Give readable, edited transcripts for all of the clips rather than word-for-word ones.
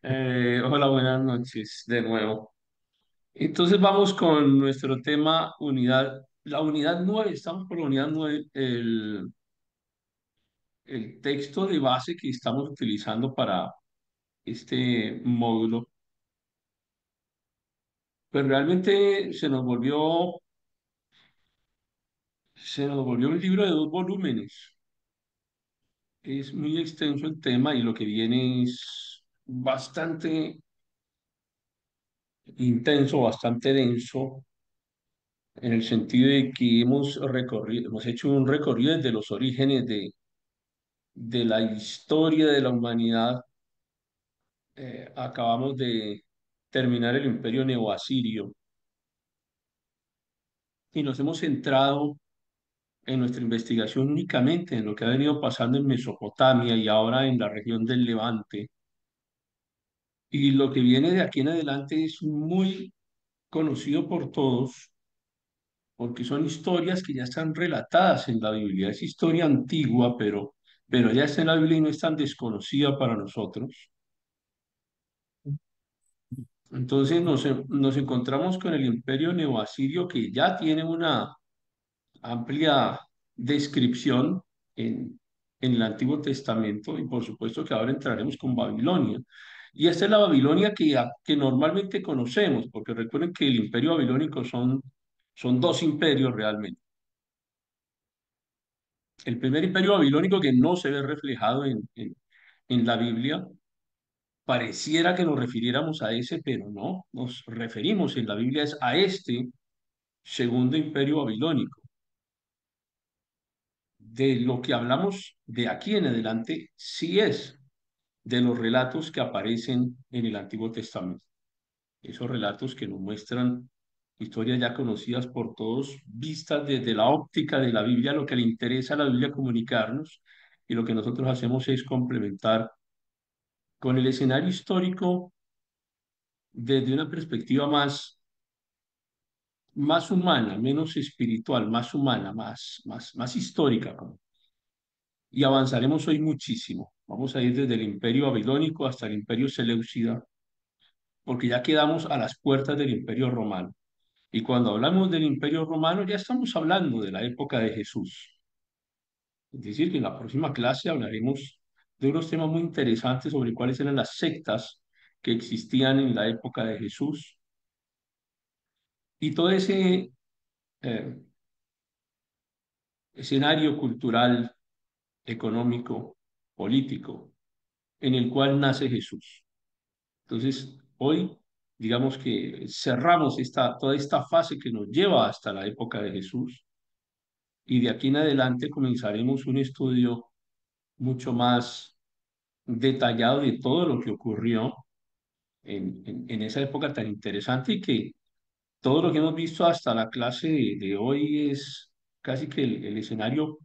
Hola, buenas noches de nuevo. Entonces vamos con nuestro tema la unidad 9. Estamos por la unidad 9. El texto de base que estamos utilizando para este módulo, pues realmente se nos volvió un libro de 2 volúmenes. Es muy extenso el tema y lo que viene es bastante intenso, bastante denso, en el sentido de que hemos hecho un recorrido desde los orígenes de la historia de la humanidad. Acabamos de terminar el imperio neoasirio y nos hemos centrado en nuestra investigación únicamente en lo que ha venido pasando en Mesopotamia y ahora en la región del Levante. Y lo que viene de aquí en adelante es muy conocido por todos porque son historias que ya están relatadas en la Biblia. Es historia antigua, pero ya está en la Biblia y no es tan desconocida para nosotros. Entonces nos encontramos con el imperio neoasirio que ya tiene una amplia descripción en el Antiguo Testamento y por supuesto que ahora entraremos con Babilonia. Y esta es la Babilonia que normalmente conocemos, porque recuerden que el imperio babilónico son dos imperios realmente. El primer imperio babilónico que no se ve reflejado en la Biblia, pareciera que nos refiriéramos a ese, pero no, nos referimos en la Biblia es a este segundo imperio babilónico. De lo que hablamos de aquí en adelante, sí es de los relatos que aparecen en el Antiguo Testamento. Esos relatos que nos muestran historias ya conocidas por todos, vistas desde la óptica de la Biblia, lo que le interesa a la Biblia comunicarnos, y lo que nosotros hacemos es complementar con el escenario histórico desde una perspectiva más humana, menos espiritual, más humana, más histórica. Y avanzaremos hoy muchísimo. Vamos a ir desde el imperio babilónico hasta el imperio seleucida, porque ya quedamos a las puertas del imperio romano. Y cuando hablamos del imperio romano, ya estamos hablando de la época de Jesús. Es decir, que en la próxima clase hablaremos de unos temas muy interesantes sobre cuáles eran las sectas que existían en la época de Jesús y todo ese eh, escenario cultural, económico, político, en el cual nace Jesús. Entonces, hoy, digamos que cerramos toda esta fase que nos lleva hasta la época de Jesús y de aquí en adelante comenzaremos un estudio mucho más detallado de todo lo que ocurrió en esa época tan interesante y que todo lo que hemos visto hasta la clase de hoy es casi que el escenario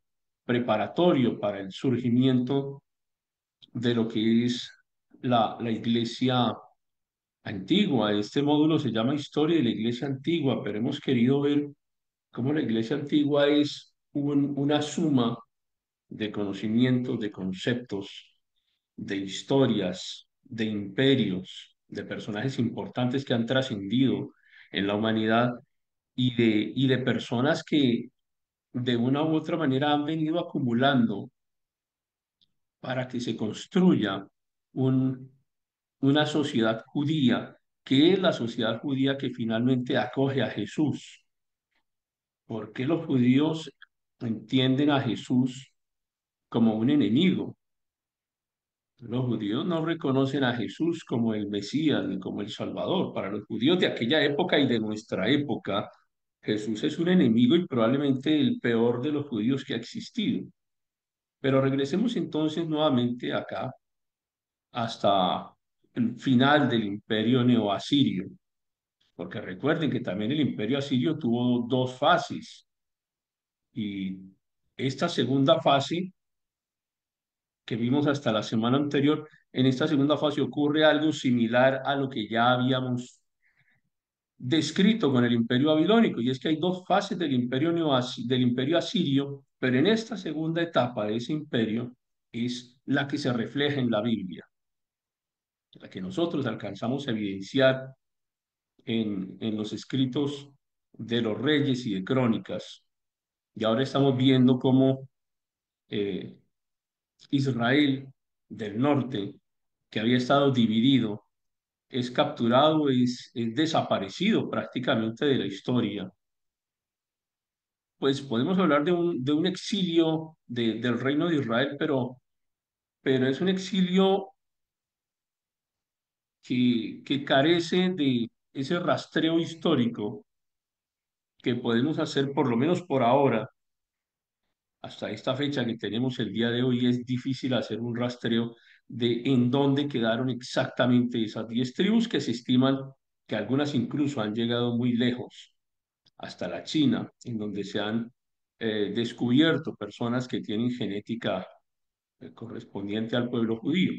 preparatorio para el surgimiento de lo que es la iglesia antigua. Este módulo se llama Historia de la Iglesia Antigua, pero hemos querido ver cómo la iglesia antigua es una suma de conocimientos, de conceptos, de historias, de imperios, de personajes importantes que han trascendido en la humanidad y de personas que de una u otra manera han venido acumulando para que se construya un, una sociedad judía, que es la sociedad judía que finalmente acoge a Jesús. ¿Por qué los judíos entienden a Jesús como un enemigo? Los judíos no reconocen a Jesús como el Mesías ni como el Salvador. Para los judíos de aquella época y de nuestra época, Jesús es un enemigo y probablemente el peor de los judíos que ha existido. Pero regresemos entonces nuevamente acá hasta el final del imperio neoasirio, porque recuerden que también el imperio asirio tuvo dos fases y esta segunda fase que vimos hasta la semana anterior, en esta segunda fase ocurre algo similar a lo que ya habíamos descrito con el imperio babilónico, y es que hay dos fases del imperio asirio, pero en esta segunda etapa de ese imperio es la que se refleja en la Biblia, la que nosotros alcanzamos a evidenciar en los escritos de los reyes y de crónicas. Y ahora estamos viendo cómo eh, Israel del norte, que había estado dividido, es capturado, es desaparecido prácticamente de la historia. Pues podemos hablar de un exilio del reino de Israel, pero es un exilio que carece de ese rastreo histórico que podemos hacer, por lo menos por ahora, hasta esta fecha que tenemos el día de hoy. Es difícil hacer un rastreo de en dónde quedaron exactamente esas 10 tribus, que se estiman que algunas incluso han llegado muy lejos, hasta la China, en donde se han descubierto personas que tienen genética correspondiente al pueblo judío.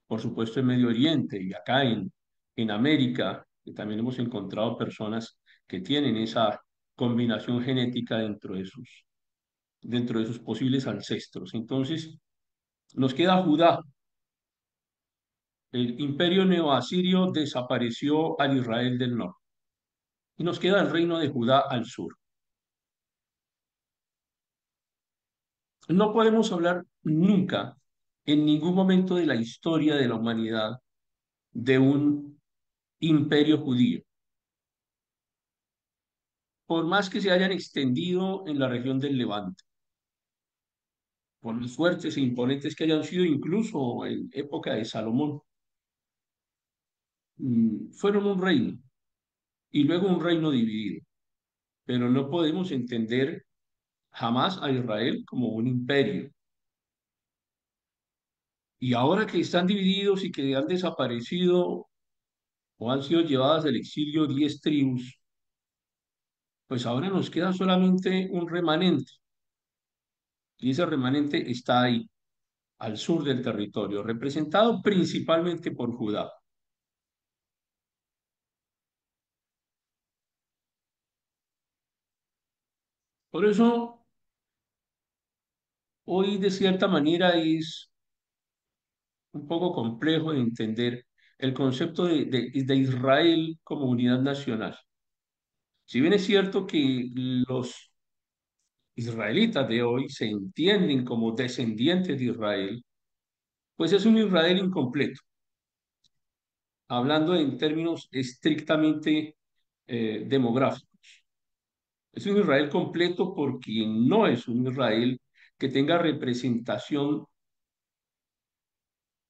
Por supuesto en Medio Oriente y acá en América, que también hemos encontrado personas que tienen esa combinación genética dentro de sus posibles ancestros. Entonces, nos queda Judá. El imperio neoasirio desapareció al Israel del norte y nos queda el reino de Judá al sur. No podemos hablar nunca, en ningún momento de la historia de la humanidad, de un imperio judío, por más que se hayan extendido en la región del Levante, por los fuertes e imponentes que hayan sido incluso en época de Salomón. Fueron un reino y luego un reino dividido, pero no podemos entender jamás a Israel como un imperio. Y ahora que están divididos y que han desaparecido o han sido llevadas al exilio 10 tribus, pues ahora nos queda solamente un remanente, y ese remanente está ahí, al sur del territorio, representado principalmente por Judá. Por eso, hoy de cierta manera es un poco complejo de entender el concepto de Israel como unidad nacional. Si bien es cierto que los israelitas de hoy se entienden como descendientes de Israel, pues es un Israel incompleto, hablando en términos estrictamente demográficos. Es un Israel completo porque no es un Israel que tenga representación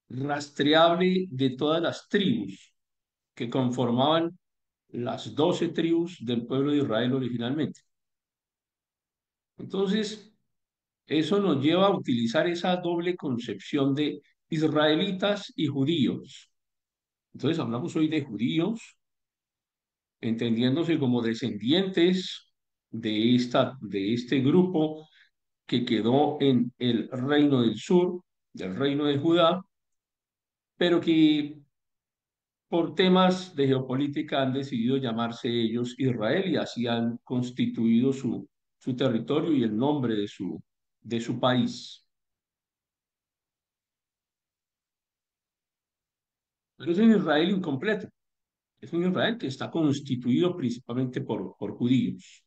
rastreable de todas las tribus que conformaban las 12 tribus del pueblo de Israel originalmente. Entonces, eso nos lleva a utilizar esa doble concepción de israelitas y judíos. Entonces, hablamos hoy de judíos, entendiéndose como descendientes de este grupo que quedó en el reino del sur, del reino de Judá, pero que por temas de geopolítica han decidido llamarse ellos Israel y así han constituido su territorio y el nombre de su país. Pero es un Israel incompleto, es un Israel que está constituido principalmente por judíos.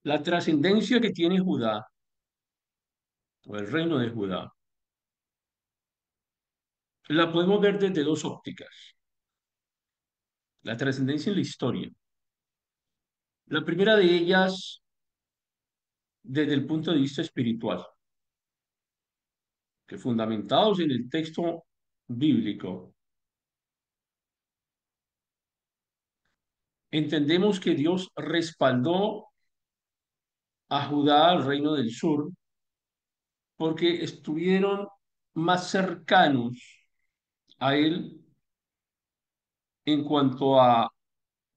La trascendencia que tiene Judá, o el reino de Judá, la podemos ver desde dos ópticas. La trascendencia en la historia. La primera de ellas, desde el punto de vista espiritual, que fundamentados en el texto bíblico, entendemos que Dios respaldó a Judá, al reino del sur, porque estuvieron más cercanos a él en cuanto a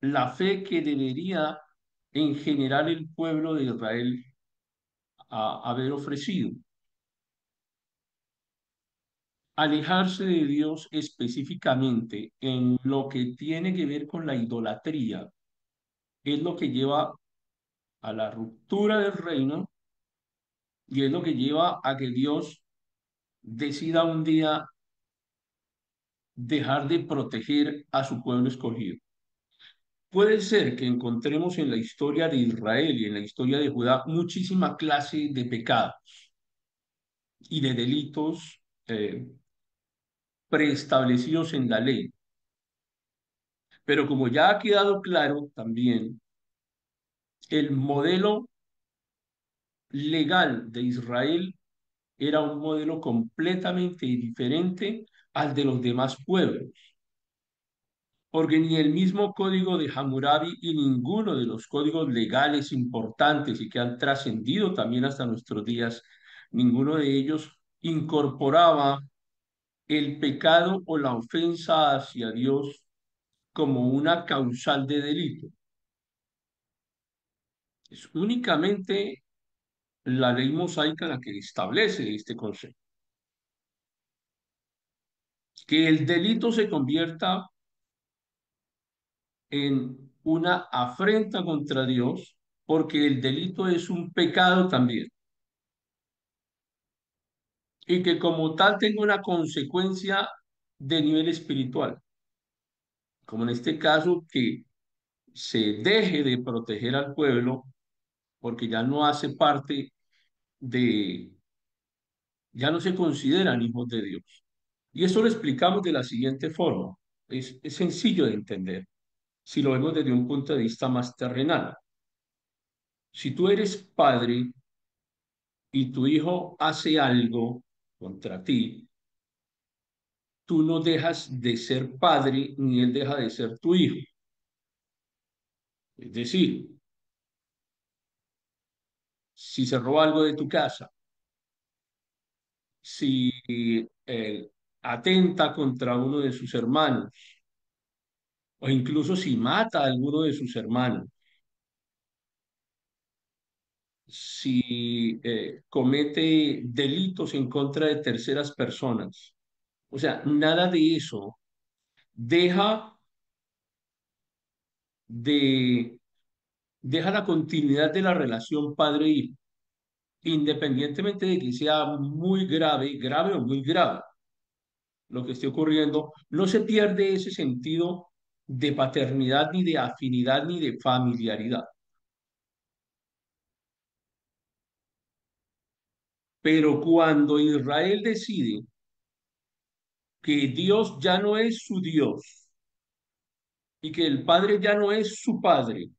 la fe que debería en general el pueblo de Israel haber ofrecido. Alejarse de Dios específicamente en lo que tiene que ver con la idolatría es lo que lleva a la ruptura del reino y es lo que lleva a que Dios decida un día dejar de proteger a su pueblo escogido. Puede ser que encontremos en la historia de Israel y en la historia de Judá muchísima clase de pecados y de delitos preestablecidos en la ley. Pero como ya ha quedado claro también, el modelo legal de Israel era un modelo completamente diferente al de los demás pueblos, porque ni el mismo código de Hammurabi y ninguno de los códigos legales importantes y que han trascendido también hasta nuestros días, ninguno de ellos incorporaba el pecado o la ofensa hacia Dios como una causal de delito. Es únicamente la ley mosaica la que establece este concepto. Que el delito se convierta en una afrenta contra Dios, porque el delito es un pecado también, y que como tal tenga una consecuencia de nivel espiritual, como en este caso que se deje de proteger al pueblo porque ya no hace parte de, ya no se consideran hijos de Dios. Y eso lo explicamos de la siguiente forma. Es sencillo de entender si lo vemos desde un punto de vista más terrenal. Si tú eres padre y tu hijo hace algo contra ti, tú no dejas de ser padre ni él deja de ser tu hijo. Es decir, si se roba algo de tu casa, si atenta contra uno de sus hermanos o incluso si mata a alguno de sus hermanos, si comete delitos en contra de terceras personas, o sea, nada de eso deja de deja la continuidad de la relación padre-hijo, independientemente de que sea muy grave, grave o muy grave lo que esté ocurriendo, no se pierde ese sentido de paternidad, ni de afinidad, ni de familiaridad. Pero cuando Israel decide que Dios ya no es su Dios y que el Padre ya no es su Padre,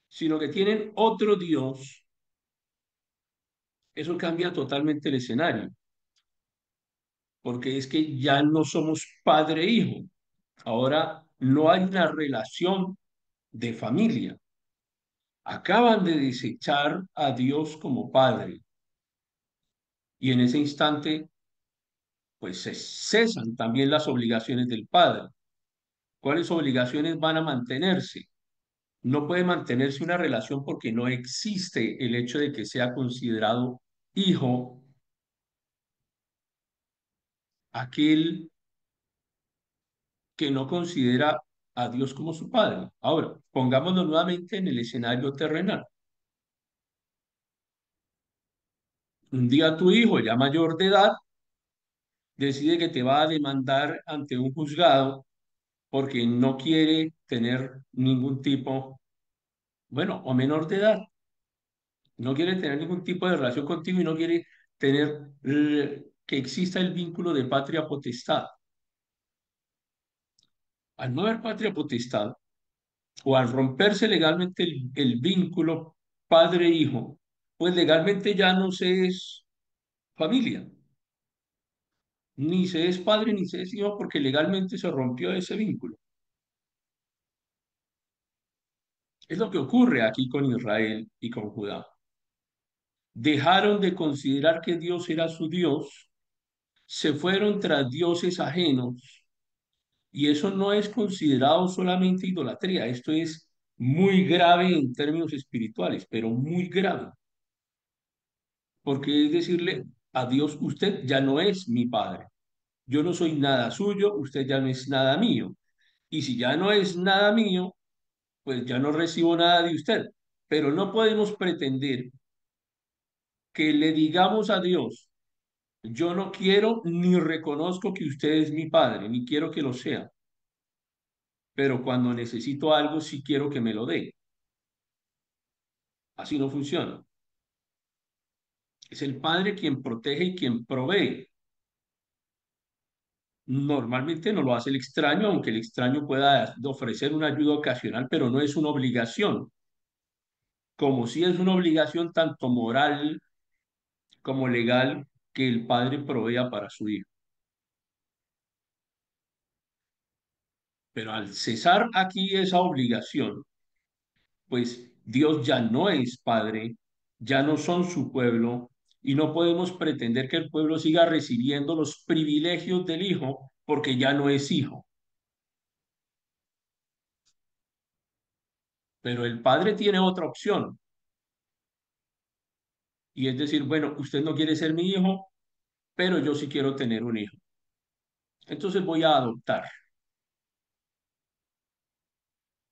sino que tienen otro Dios, eso cambia totalmente el escenario, porque es que ya no somos padre e hijo. Ahora no hay una relación de familia. Acaban de desechar a Dios como Padre y en ese instante pues se cesan también las obligaciones del Padre. ¿Cuáles obligaciones van a mantenerse? No puede mantenerse una relación porque no existe el hecho de que sea considerado hijo aquel que no considera a Dios como su Padre. Ahora, pongámonos nuevamente en el escenario terrenal. Un día tu hijo, ya mayor de edad, decide que te va a demandar ante un juzgado porque no quiere tener ningún tipo, bueno, o menor de edad, no quiere tener ningún tipo de relación contigo y no quiere tener que exista el vínculo de patria potestad. Al no haber patria potestad o al romperse legalmente el vínculo padre-hijo, pues legalmente ya no se es familia, ni se es padre ni se es hijo porque legalmente se rompió ese vínculo. Es lo que ocurre aquí con Israel y con Judá. Dejaron de considerar que Dios era su Dios, se fueron tras dioses ajenos y eso no es considerado solamente idolatría, esto es muy grave en términos espirituales, pero muy grave. porque es decirle a Dios, usted ya no es mi padre, yo no soy nada suyo, usted ya no es nada mío. Y si ya no es nada mío, pues ya no recibo nada de usted. Pero no podemos pretender que le digamos a Dios, yo no quiero ni reconozco que usted es mi padre, ni quiero que lo sea, pero cuando necesito algo sí quiero que me lo dé. Así no funciona. Es el padre quien protege y quien provee. Normalmente no lo hace el extraño, aunque el extraño pueda ofrecer una ayuda ocasional, pero no es una obligación, como si es una obligación tanto moral como legal que el padre provea para su hijo. Pero al cesar aquí esa obligación, pues Dios ya no es padre, ya no son su pueblo y no podemos pretender que el pueblo siga recibiendo los privilegios del hijo porque ya no es hijo. Pero el padre tiene otra opción y es decir, bueno, usted no quiere ser mi hijo, pero yo sí quiero tener un hijo. Entonces voy a adoptar.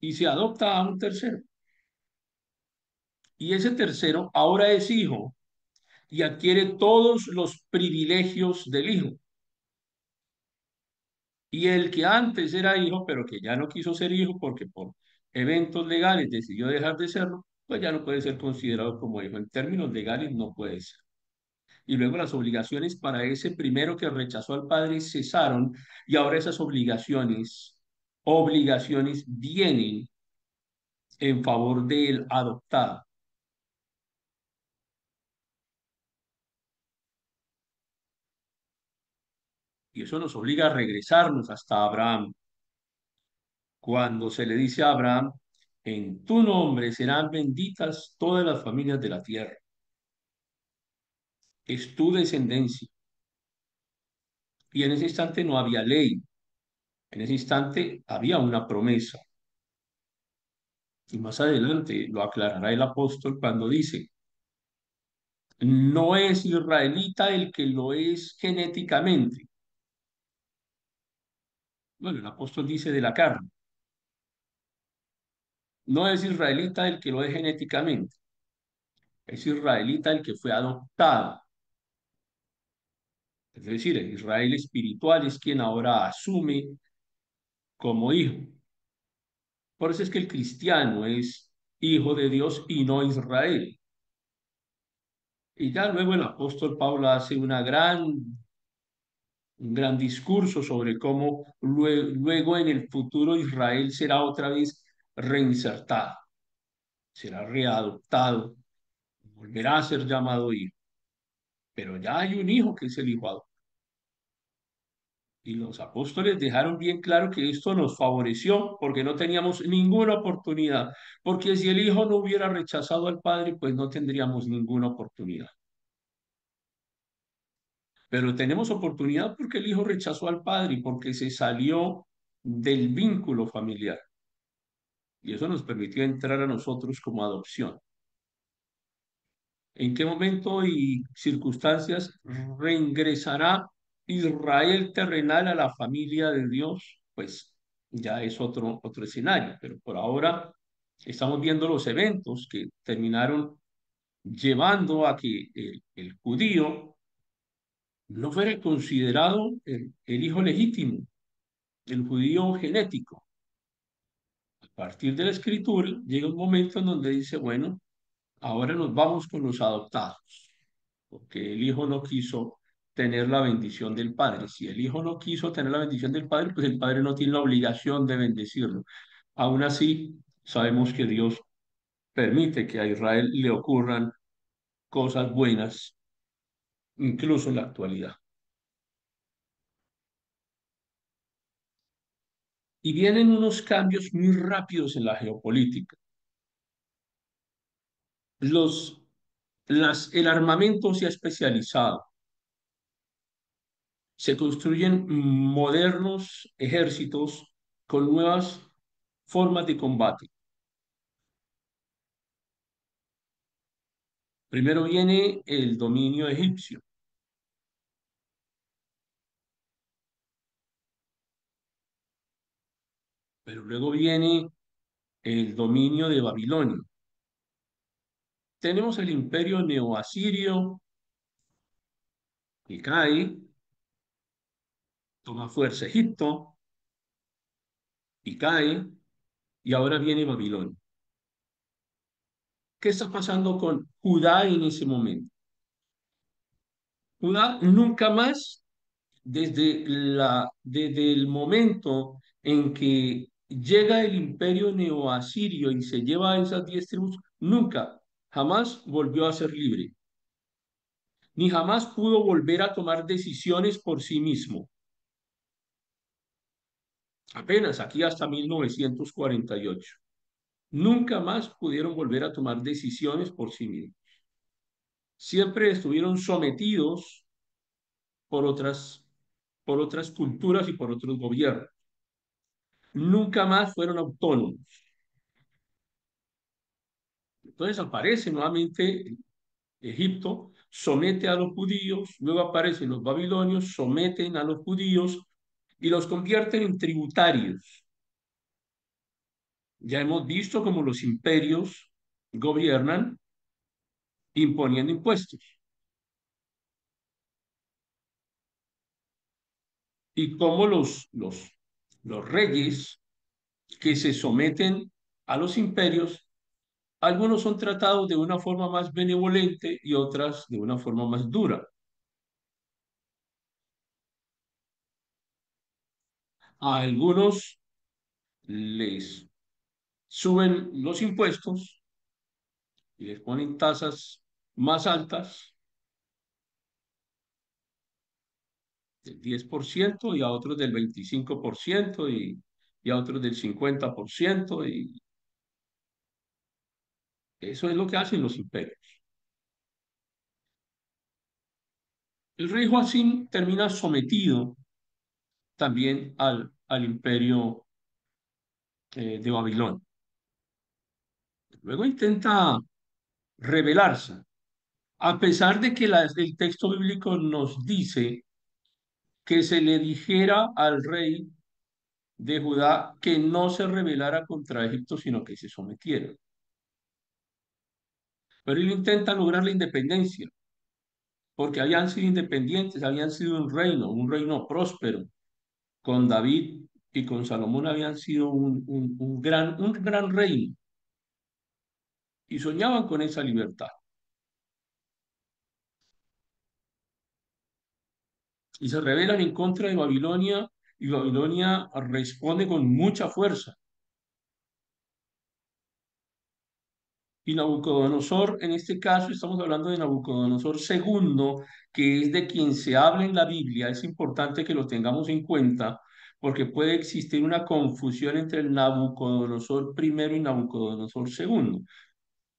Y se adopta a un tercero. Y ese tercero ahora es hijo y adquiere todos los privilegios del hijo. Y el que antes era hijo, pero que ya no quiso ser hijo porque por eventos legales decidió dejar de serlo, pues ya no puede ser considerado como hijo. En términos legales no puede ser. Y luego las obligaciones para ese primero que rechazó al padre cesaron y ahora esas obligaciones vienen en favor del adoptado. Y eso nos obliga a regresarnos hasta Abraham. Cuando se le dice a Abraham, en tu nombre serán benditas todas las familias de la tierra. Es tu descendencia. Y en ese instante no había ley. En ese instante había una promesa. Y más adelante lo aclarará el apóstol cuando dice, no es israelita el que lo es genéticamente. Bueno, el apóstol dice de la carne. No es israelita el que lo es genéticamente. Es israelita el que fue adoptado. Es decir, el Israel espiritual es quien ahora asume como hijo. Por eso es que el cristiano es hijo de Dios y no Israel. Y ya luego el apóstol Pablo hace un gran discurso sobre cómo luego en el futuro Israel será otra vez reinsertado, será readoptado, volverá a ser llamado hijo. Pero ya hay un hijo que es el hijo adoptado. Y los apóstoles dejaron bien claro que esto nos favoreció porque no teníamos ninguna oportunidad, porque si el hijo no hubiera rechazado al padre, pues no tendríamos ninguna oportunidad. Pero tenemos oportunidad porque el hijo rechazó al padre y porque se salió del vínculo familiar. Y eso nos permitió entrar a nosotros como adopción. ¿En qué momento y circunstancias reingresará Israel terrenal a la familia de Dios? Pues ya es otro escenario, pero por ahora estamos viendo los eventos que terminaron llevando a que el judío no fuera considerado el hijo legítimo, el judío genético. A partir de la escritura llega un momento en donde dice, bueno, ahora nos vamos con los adoptados, porque el hijo no quiso tener la bendición del padre. Si el hijo no quiso tener la bendición del padre, pues el padre no tiene la obligación de bendecirlo. Aún así, sabemos que Dios permite que a Israel le ocurran cosas buenas, incluso en la actualidad. Y vienen unos cambios muy rápidos en la geopolítica. Los, el armamento se ha especializado. Se construyen modernos ejércitos con nuevas formas de combate. Primero viene el dominio egipcio, pero luego viene el dominio de Babilonia. Tenemos el imperio neoasirio que cae, toma fuerza Egipto y cae, y ahora viene Babilonia. ¿Qué está pasando con Judá en ese momento? Judá nunca más, desde el momento en que llega el imperio neoasirio y se lleva a esas 10 tribus, nunca, jamás volvió a ser libre, ni jamás pudo volver a tomar decisiones por sí mismo. Apenas aquí hasta 1948. Nunca más pudieron volver a tomar decisiones por sí mismos. Siempre estuvieron sometidos por por otras culturas y por otros gobiernos. Nunca más fueron autónomos. Entonces aparece nuevamente Egipto, somete a los judíos, luego aparecen los babilonios, someten a los judíos y los convierten en tributarios. Ya hemos visto cómo los imperios gobiernan imponiendo impuestos y cómo los reyes que se someten a los imperios, algunos son tratados de una forma más benevolente y otras de una forma más dura. A algunos les suben los impuestos y les ponen tasas más altas, del 10%, y a otros del 25% y a otros del 50%, y eso es lo que hacen los imperios. El rey Joacim termina sometido también al imperio de Babilonia. Luego intenta rebelarse, a pesar de que el texto bíblico nos dice que se le dijera al rey de Judá que no se rebelara contra Egipto, sino que se sometiera. Pero él intenta lograr la independencia, porque habían sido independientes, habían sido un reino próspero. Con David y con Salomón habían sido un gran reino y soñaban con esa libertad. Y se rebelan en contra de Babilonia y Babilonia responde con mucha fuerza. Y Nabucodonosor, en este caso estamos hablando de Nabucodonosor segundo, que es de quien se habla en la Biblia. Es importante que lo tengamos en cuenta porque puede existir una confusión entre el Nabucodonosor primero y Nabucodonosor segundo.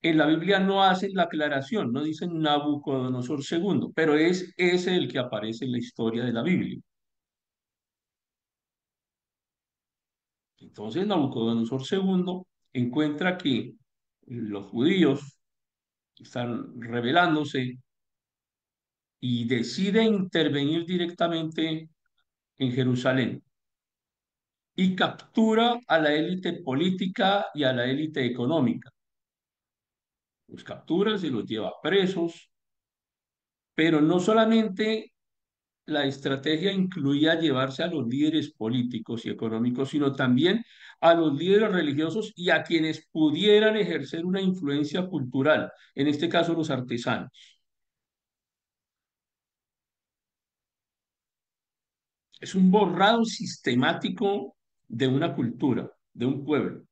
En la Biblia no hacen la aclaración, no dicen Nabucodonosor segundo, pero es ese el que aparece en la historia de la Biblia. Entonces Nabucodonosor segundo encuentra que los judíos están rebelándose y decide intervenir directamente en Jerusalén y captura a la élite política y a la élite económica. Los captura, se los lleva presos, pero no solamente la estrategia incluía llevarse a los líderes políticos y económicos, sino también a los líderes religiosos y a quienes pudieran ejercer una influencia cultural, en este caso los artesanos. Es un borrado sistemático de una cultura, de un pueblo.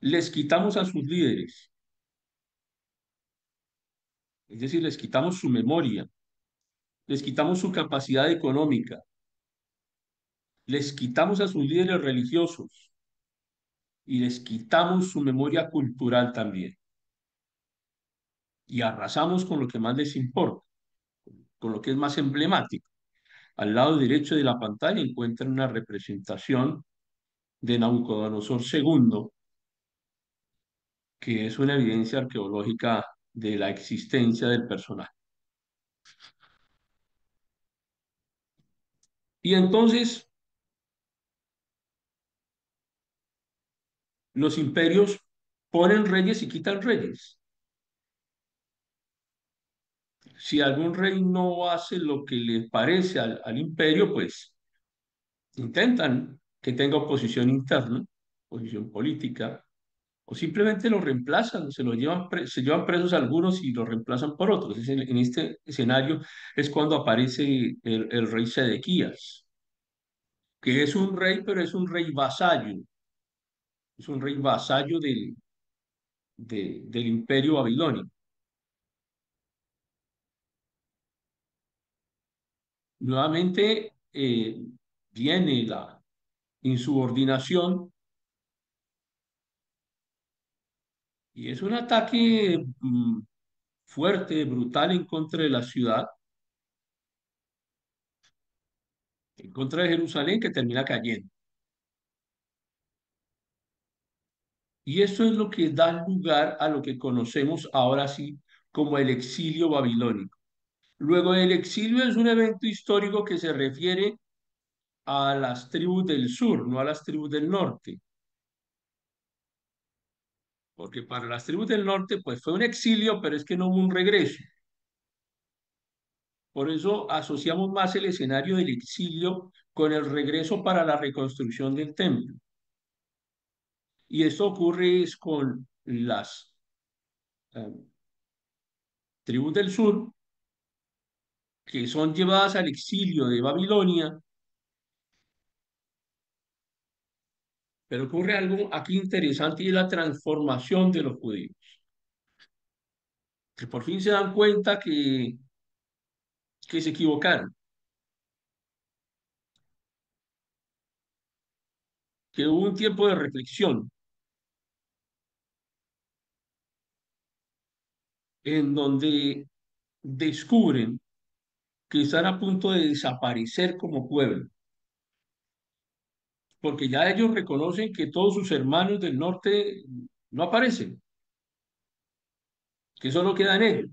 Les quitamos a sus líderes, es decir, les quitamos su memoria, les quitamos su capacidad económica, les quitamos a sus líderes religiosos y les quitamos su memoria cultural también. Y arrasamos con lo que más les importa, con lo que es más emblemático. Al lado derecho de la pantalla encuentran una representación de Nabucodonosor segundo, que es una evidencia arqueológica de la existencia del personaje. Y entonces los imperios ponen reyes y quitan reyes. Si algún rey no hace lo que le parece al imperio, pues intentan que tenga oposición interna, oposición política, o simplemente lo reemplazan, se llevan presos algunos y lo reemplazan por otros. En este escenario es cuando aparece el rey Sedequías, que es un rey, pero es un rey vasallo, es un rey vasallo del imperio babilónico. Nuevamente viene la insubordinación y es un ataque fuerte, brutal en contra de la ciudad, en contra de Jerusalén, que termina cayendo. Y eso es lo que da lugar a lo que conocemos ahora sí como el exilio babilónico. Luego, el exilio es un evento histórico que se refiere a las tribus del sur, no a las tribus del norte, porque para las tribus del norte pues fue un exilio, pero es que no hubo un regreso. Por eso asociamos más el escenario del exilio con el regreso para la reconstrucción del templo. Y esto ocurre es con las eh, tribus del sur, que son llevadas al exilio de Babilonia, pero ocurre algo aquí interesante y es la transformación de los judíos, que por fin se dan cuenta que se equivocaron, que hubo un tiempo de reflexión en donde descubren que están a punto de desaparecer como pueblo, porque ya ellos reconocen que todos sus hermanos del norte no aparecen, que solo quedan ellos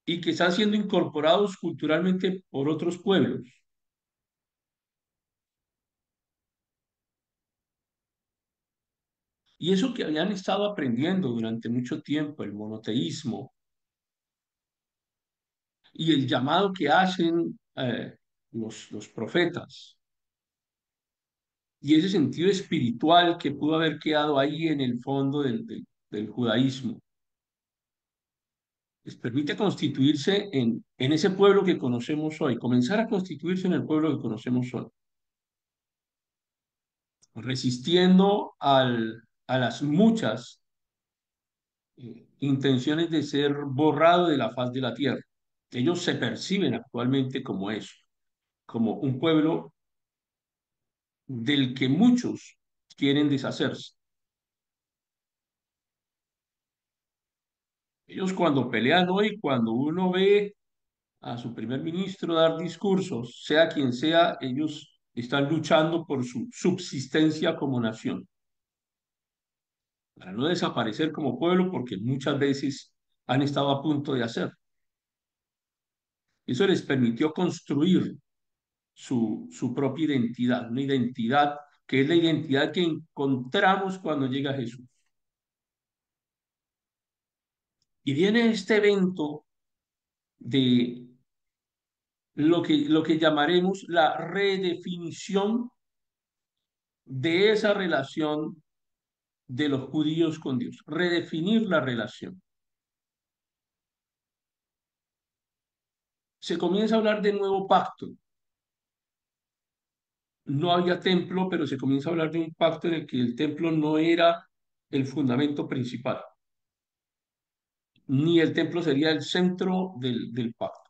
y que están siendo incorporados culturalmente por otros pueblos. Y eso que habían estado aprendiendo durante mucho tiempo, el monoteísmo y el llamado que hacen los profetas, y ese sentido espiritual que pudo haber quedado ahí en el fondo del judaísmo, les permite constituirse en ese pueblo que conocemos hoy, comenzar a constituirse en el pueblo que conocemos hoy, resistiendo a las muchas intenciones de ser borrado de la faz de la tierra. Ellos se perciben actualmente como eso, como un pueblo del que muchos quieren deshacerse. Ellos cuando pelean hoy, cuando uno ve a su primer ministro dar discursos, sea quien sea, ellos están luchando por su subsistencia como nación, para no desaparecer como pueblo, porque muchas veces han estado a punto de hacer. Eso les permitió construir su propia identidad, una identidad que es la identidad que encontramos cuando llega Jesús. Y viene este evento de lo que llamaremos la redefinición de esa relación de los judíos con Dios, redefinir la relación. Se comienza a hablar de nuevo pacto. No había templo, pero se comienza a hablar de un pacto en el que el templo no era el fundamento principal, ni el templo sería el centro del pacto.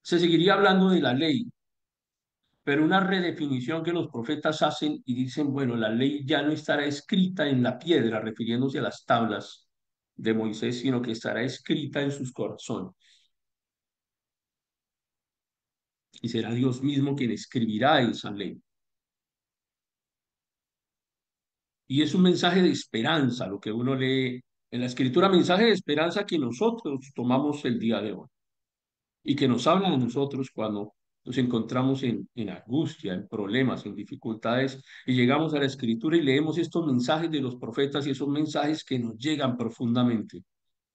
Se seguiría hablando de la ley, pero una redefinición que los profetas hacen y dicen, bueno, la ley ya no estará escrita en la piedra, refiriéndose a las tablas de Moisés, sino que estará escrita en sus corazones. Y será Dios mismo quien escribirá esa ley. Y es un mensaje de esperanza lo que uno lee en la Escritura, mensaje de esperanza que nosotros tomamos el día de hoy y que nos habla a nosotros cuando nos encontramos en angustia, en problemas, en dificultades y llegamos a la Escritura y leemos estos mensajes de los profetas y esos mensajes que nos llegan profundamente,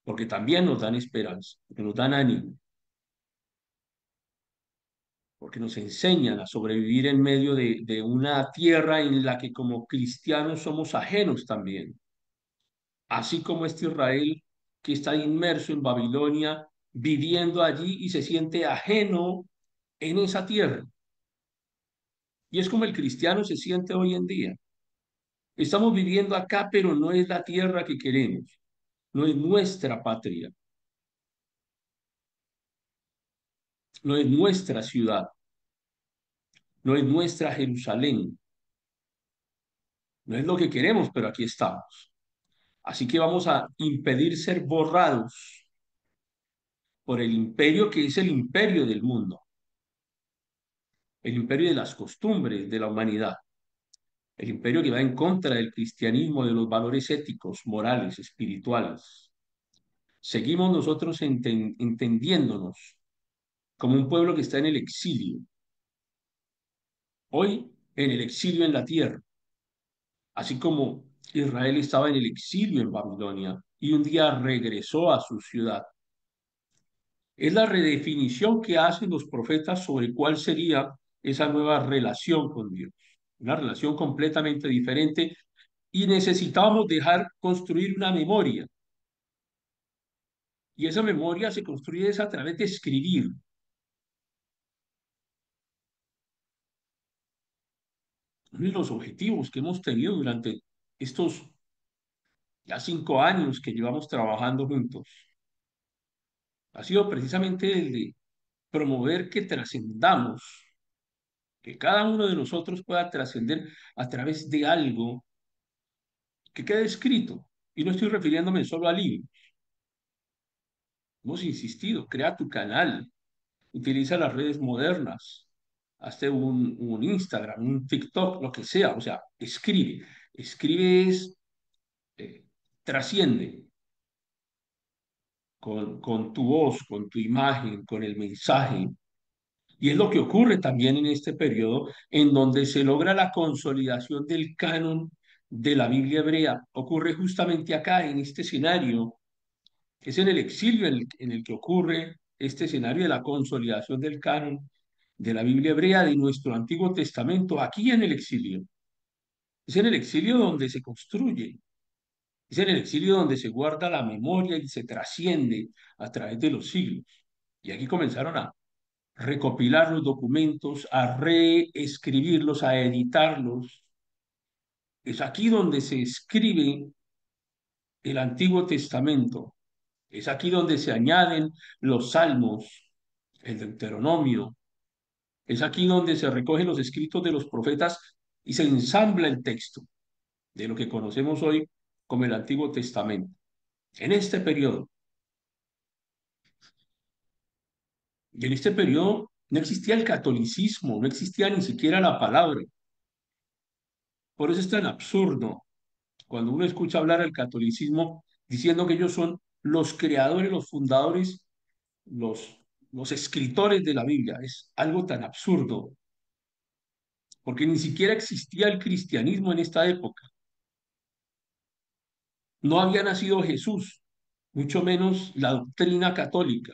porque también nos dan esperanza, porque nos dan ánimo, porque nos enseñan a sobrevivir en medio de una tierra en la que como cristianos somos ajenos también, así como este Israel que está inmerso en Babilonia, viviendo allí y se siente ajeno en esa tierra. Y es como el cristiano se siente hoy en día. Estamos viviendo acá, pero no es la tierra que queremos, no es nuestra patria, no es nuestra ciudad, no es nuestra Jerusalén, no es lo que queremos, pero aquí estamos. Así que vamos a impedir ser borrados por el imperio que es el imperio del mundo, el imperio de las costumbres de la humanidad, el imperio que va en contra del cristianismo, de los valores éticos, morales, espirituales. Seguimos nosotros entendiéndonos como un pueblo que está en el exilio, hoy en el exilio en la tierra, así como Israel estaba en el exilio en Babilonia y un día regresó a su ciudad. Es la redefinición que hacen los profetas sobre cuál sería esa nueva relación con Dios, una relación completamente diferente y necesitábamos dejar construir una memoria. Y esa memoria se construye es a través de escribir. Uno de los objetivos que hemos tenido durante estos ya 5 años que llevamos trabajando juntos ha sido precisamente el de promover que trascendamos, que cada uno de nosotros pueda trascender a través de algo que quede escrito. Y no estoy refiriéndome solo al libro. Hemos insistido, crea tu canal, utiliza las redes modernas, hazte un Instagram, un TikTok, lo que sea, o sea, escribe. Escribe es, eh, trasciende con tu voz, con tu imagen, con el mensaje. Y es lo que ocurre también en este periodo en donde se logra la consolidación del canon de la Biblia hebrea. Ocurre justamente acá, en este escenario. Es en el exilio en el que ocurre este escenario de la consolidación del canon de la Biblia hebrea, de nuestro Antiguo Testamento, aquí en el exilio. Es en el exilio donde se construye, es en el exilio donde se guarda la memoria y se trasciende a través de los siglos. Y aquí comenzaron a recopilar los documentos, a reescribirlos, a editarlos. Es aquí donde se escribe el Antiguo Testamento. Es aquí donde se añaden los salmos, el Deuteronomio. Es aquí donde se recogen los escritos de los profetas y se ensambla el texto de lo que conocemos hoy como el Antiguo Testamento. En este periodo, y en este periodo no existía el catolicismo, no existía ni siquiera la palabra. Por eso es tan absurdo cuando uno escucha hablar al catolicismo diciendo que ellos son los creadores, los fundadores, los, los escritores de la Biblia. Es algo tan absurdo, porque ni siquiera existía el cristianismo en esta época. No había nacido Jesús, mucho menos la doctrina católica.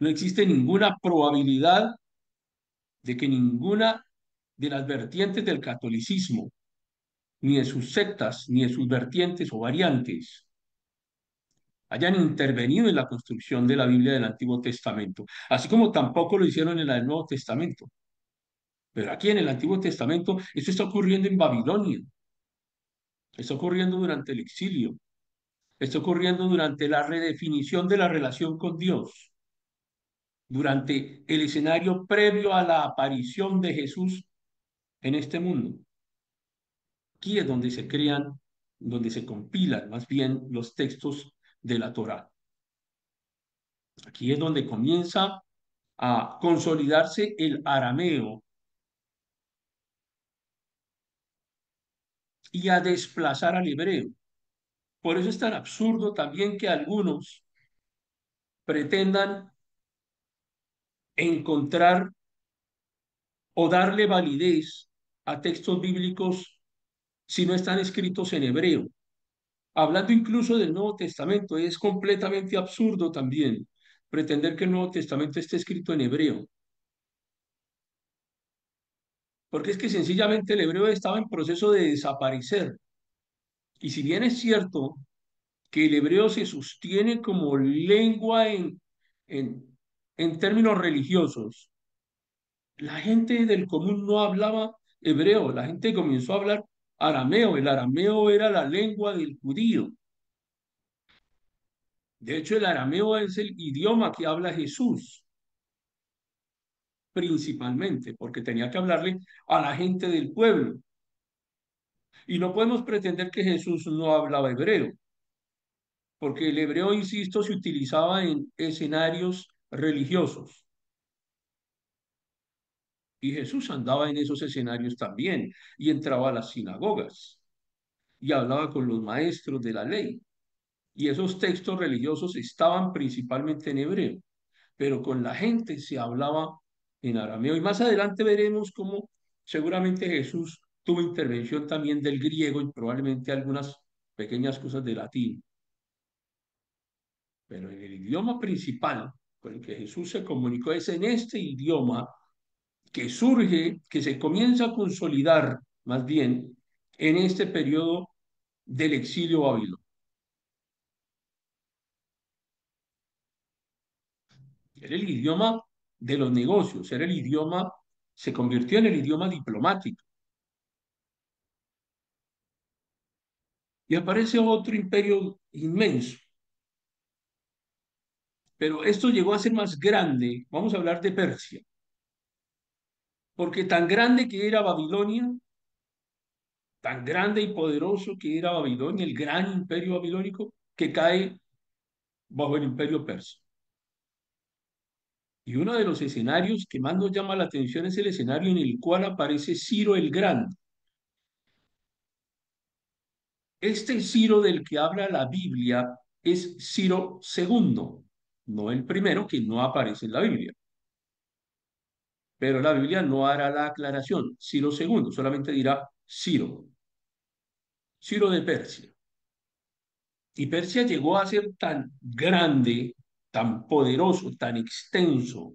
No existe ninguna probabilidad de que ninguna de las vertientes del catolicismo, ni de sus sectas, ni de sus vertientes o variantes, hayan intervenido en la construcción de la Biblia del Antiguo Testamento, así como tampoco lo hicieron en la del Nuevo Testamento. Pero aquí en el Antiguo Testamento, esto está ocurriendo en Babilonia, está ocurriendo durante el exilio, está ocurriendo durante la redefinición de la relación con Dios, durante el escenario previo a la aparición de Jesús en este mundo. Aquí es donde se crean, donde se compilan más bien los textos de la Torá. Aquí es donde comienza a consolidarse el arameo y a desplazar al hebreo. Por eso es tan absurdo también que algunos pretendan encontrar o darle validez a textos bíblicos si no están escritos en hebreo. Hablando incluso del Nuevo Testamento, es completamente absurdo también pretender que el Nuevo Testamento esté escrito en hebreo, porque es que sencillamente el hebreo estaba en proceso de desaparecer. Y si bien es cierto que el hebreo se sostiene como lengua en, en términos religiosos, la gente del común no hablaba hebreo, la gente comenzó a hablar arameo. El arameo era la lengua del judío. De hecho, el arameo es el idioma que habla Jesús principalmente, porque tenía que hablarle a la gente del pueblo. Y no podemos pretender que Jesús no hablaba hebreo, porque el hebreo, insisto, se utilizaba en escenarios religiosos. Y Jesús andaba en esos escenarios también y entraba a las sinagogas y hablaba con los maestros de la ley. Y esos textos religiosos estaban principalmente en hebreo, pero con la gente se hablaba en arameo. Y más adelante veremos cómo seguramente Jesús tuvo intervención también del griego y probablemente algunas pequeñas cosas de latín. Pero en el idioma principal con el que Jesús se comunicó es en este idioma que surge, que se comienza a consolidar más bien en este periodo del exilio babilonio. Era el idioma de los negocios, era el idioma, se convirtió en el idioma diplomático. Y aparece otro imperio inmenso, pero esto llegó a ser más grande. Vamos a hablar de Persia, porque tan grande que era Babilonia, tan grande y poderoso que era Babilonia, el gran imperio babilónico, que cae bajo el imperio persa. Y uno de los escenarios que más nos llama la atención es el escenario en el cual aparece Ciro el Grande. Este Ciro del que habla la Biblia es Ciro segundo, no el primero que no aparece en la Biblia. Pero la Biblia no hará la aclaración, Ciro segundo, solamente dirá Ciro, Ciro de Persia. Y Persia llegó a ser tan grande, tan poderoso, tan extenso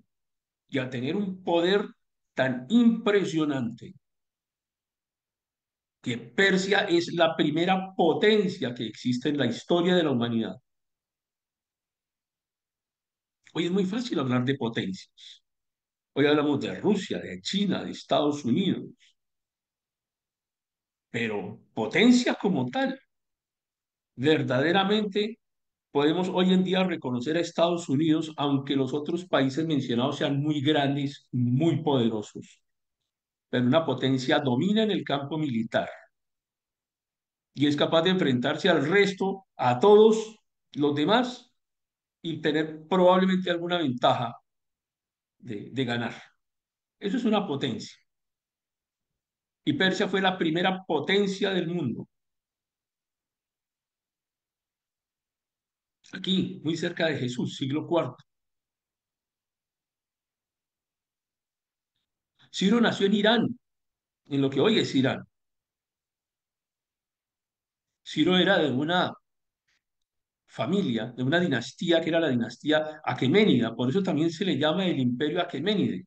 y a tener un poder tan impresionante que Persia es la primera potencia que existe en la historia de la humanidad. Hoy es muy fácil hablar de potencias. Hoy hablamos de Rusia, de China, de Estados Unidos, pero potencia como tal, verdaderamente podemos hoy en día reconocer a Estados Unidos, aunque los otros países mencionados sean muy grandes, muy poderosos, pero una potencia domina en el campo militar y es capaz de enfrentarse al resto, a todos los demás y tener probablemente alguna ventaja de ganar. Eso es una potencia. Y Persia fue la primera potencia del mundo. Aquí, muy cerca de Jesús, siglo IV. Ciro nació en Irán, en lo que hoy es Irán. Ciro era de una familia, de una dinastía que era la dinastía aqueménida, por eso también se le llama el imperio aqueménide.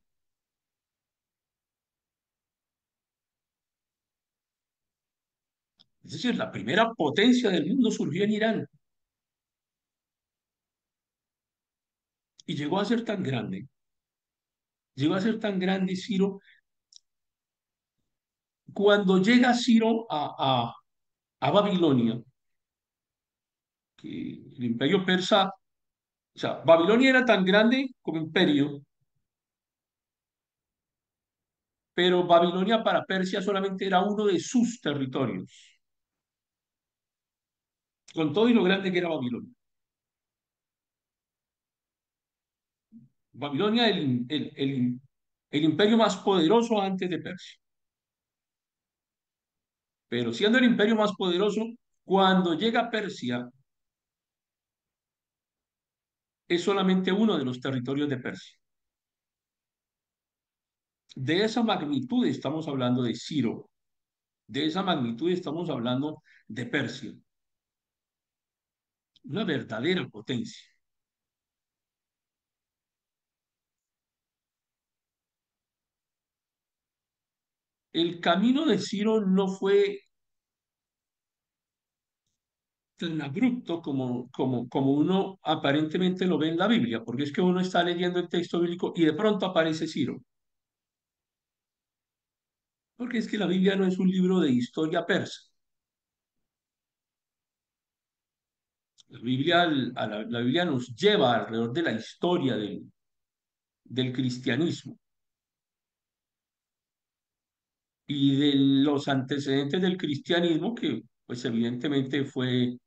Es decir, la primera potencia del mundo surgió en Irán y llegó a ser tan grande Ciro, cuando llega Ciro a Babilonia, que el imperio persa, o sea, Babilonia era tan grande como imperio, pero Babilonia para Persia solamente era uno de sus territorios, con todo y lo grande que era Babilonia. Babilonia, el imperio más poderoso antes de Persia. pero siendo el imperio más poderoso, cuando llega a Persia, es solamente uno de los territorios de Persia. De esa magnitud estamos hablando de Ciro, de esa magnitud estamos hablando de Persia, una verdadera potencia. El camino de Ciro no fue tan abrupto como uno aparentemente lo ve en la Biblia, porque es que uno está leyendo el texto bíblico y de pronto aparece Ciro, porque es que la Biblia no es un libro de historia persa. La Biblia nos lleva alrededor de la historia del cristianismo y de los antecedentes del cristianismo, que pues evidentemente fue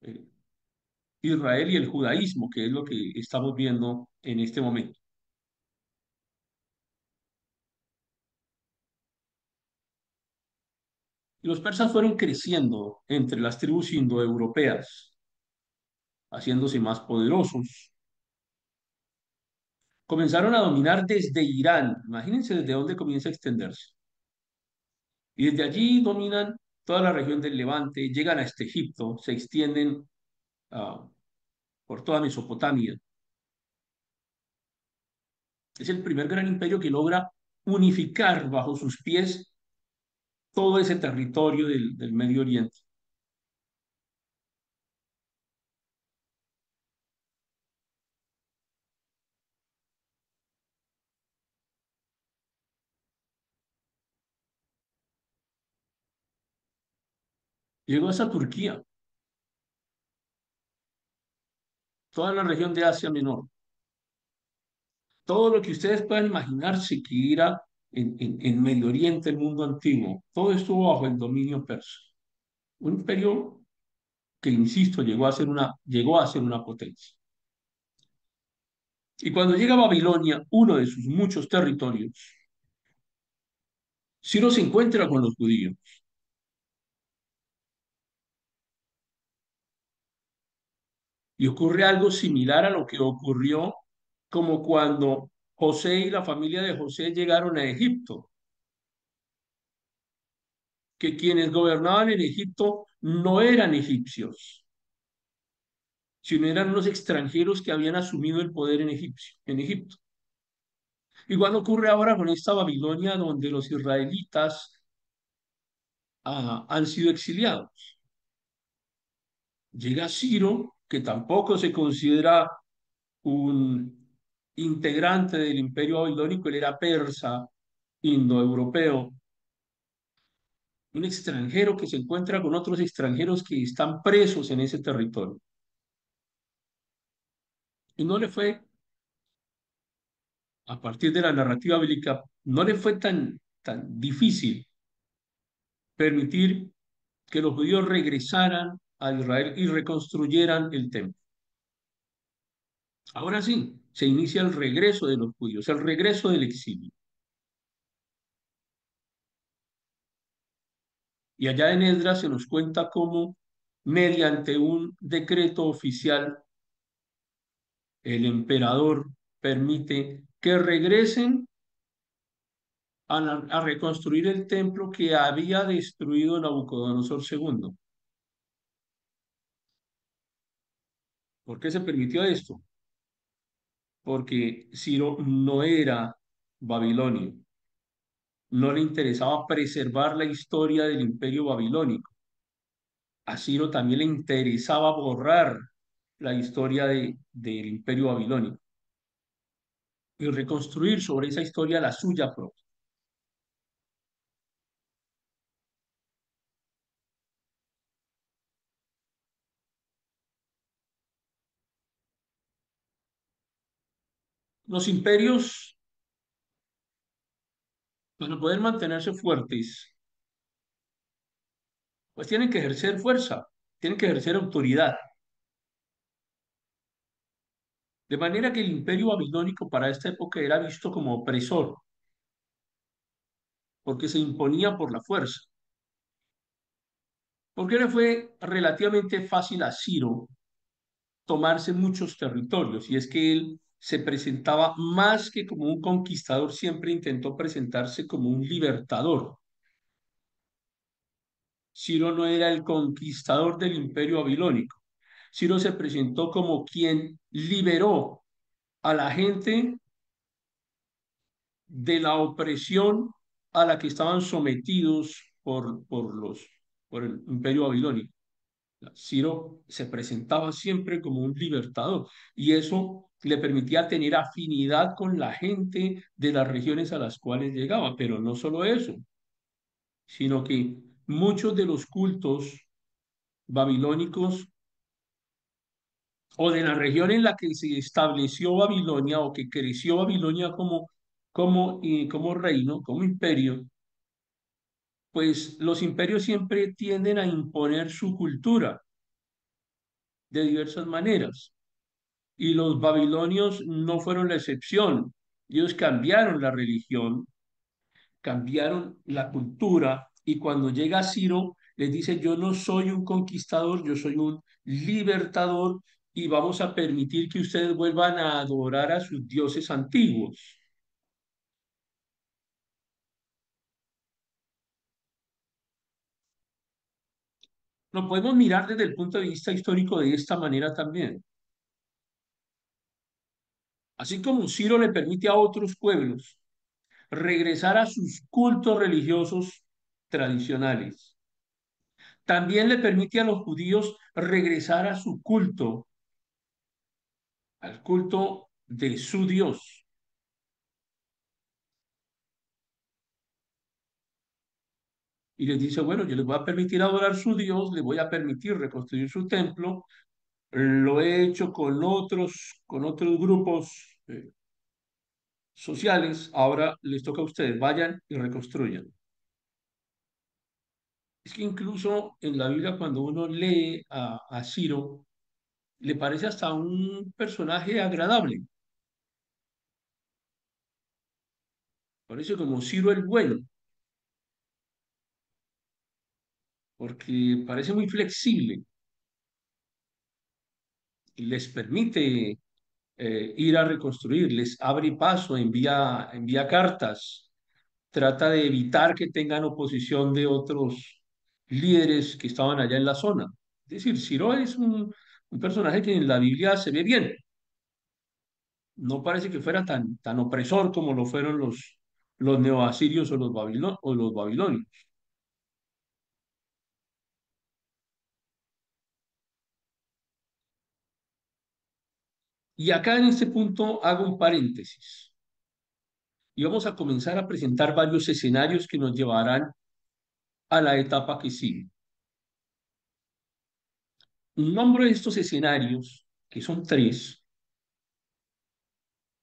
eh, Israel y el judaísmo, que es lo que estamos viendo en este momento. Y los persas fueron creciendo entre las tribus indoeuropeas, haciéndose más poderosos. Comenzaron a dominar desde Irán, imagínense desde dónde comienza a extenderse. Y desde allí dominan toda la región del Levante, llegan hasta Egipto, se extienden ah, por toda Mesopotamia. Es el primer gran imperio que logra unificar bajo sus pies todo ese territorio del Medio Oriente. Llegó hasta Turquía, toda la región de Asia Menor. Todo lo que ustedes puedan imaginarse que era en Medio Oriente, el mundo antiguo, todo estuvo bajo el dominio persa. Un imperio que, insisto, llegó a ser una potencia. Y cuando llega a Babilonia, uno de sus muchos territorios, Ciro se encuentra con los judíos y ocurre algo similar a lo que ocurrió como cuando José y la familia de José llegaron a Egipto, que quienes gobernaban en Egipto no eran egipcios, sino eran unos extranjeros que habían asumido el poder en Egipto. Igual ocurre ahora con esta Babilonia donde los israelitas han sido exiliados. Llega Ciro, que tampoco se considera un integrante del imperio babilónico, él era persa, indoeuropeo, un extranjero que se encuentra con otros extranjeros que están presos en ese territorio. Y no le fue, a partir de la narrativa bíblica, no le fue tan difícil permitir que los judíos regresaran a Israel y reconstruyeran el templo. Ahora sí, se inicia el regreso de los judíos, el regreso del exilio. Y allá en Esdras se nos cuenta cómo, mediante un decreto oficial, el emperador permite que regresen a reconstruir el templo que había destruido Nabucodonosor II. ¿Por qué se permitió esto? Porque Ciro no era babilonio, no le interesaba preservar la historia del imperio babilónico. A Ciro también le interesaba borrar la historia del imperio babilónico y reconstruir sobre esa historia la suya propia. Los imperios, para poder mantenerse fuertes, pues tienen que ejercer fuerza, tienen que ejercer autoridad. De manera que el imperio babilónico para esta época era visto como opresor, porque se imponía por la fuerza. ¿Por qué le fue relativamente fácil a Ciro tomarse muchos territorios? Y es que él se presentaba más que como un conquistador, siempre intentó presentarse como un libertador. Ciro no era el conquistador del imperio babilónico. Ciro se presentó como quien liberó a la gente de la opresión a la que estaban sometidos por el imperio babilónico. Ciro se presentaba siempre como un libertador y eso le permitía tener afinidad con la gente de las regiones a las cuales llegaba, pero no solo eso, sino que muchos de los cultos babilónicos o de la región en la que se estableció Babilonia o que creció Babilonia como reino, como imperio, pues los imperios siempre tienden a imponer su cultura de diversas maneras. Y los babilonios no fueron la excepción. Ellos cambiaron la religión, cambiaron la cultura, y cuando llega Ciro, les dice, yo no soy un conquistador, yo soy un libertador, y vamos a permitir que ustedes vuelvan a adorar a sus dioses antiguos. Lo podemos mirar desde el punto de vista histórico de esta manera también. Así como Ciro le permite a otros pueblos regresar a sus cultos religiosos tradicionales, también le permite a los judíos regresar a su culto, al culto de su Dios. Y les dice, bueno, yo les voy a permitir adorar su Dios, les voy a permitir reconstruir su templo. Lo he hecho con otros grupos sociales. Ahora les toca a ustedes, vayan y reconstruyan. Es que incluso en la Biblia, cuando uno lee a Ciro, le parece hasta un personaje agradable. Parece como Ciro el bueno, porque parece muy flexible y les permite ir a reconstruir, les abre paso, envía cartas, trata de evitar que tengan oposición de otros líderes que estaban allá en la zona. Es decir, Ciro es un personaje que en la Biblia se ve bien, no parece que fuera tan opresor como lo fueron los neoasirios o o los babilonios. Y acá en este punto hago un paréntesis y vamos a comenzar a presentar varios escenarios que nos llevarán a la etapa que sigue. Nombro estos escenarios, que son tres,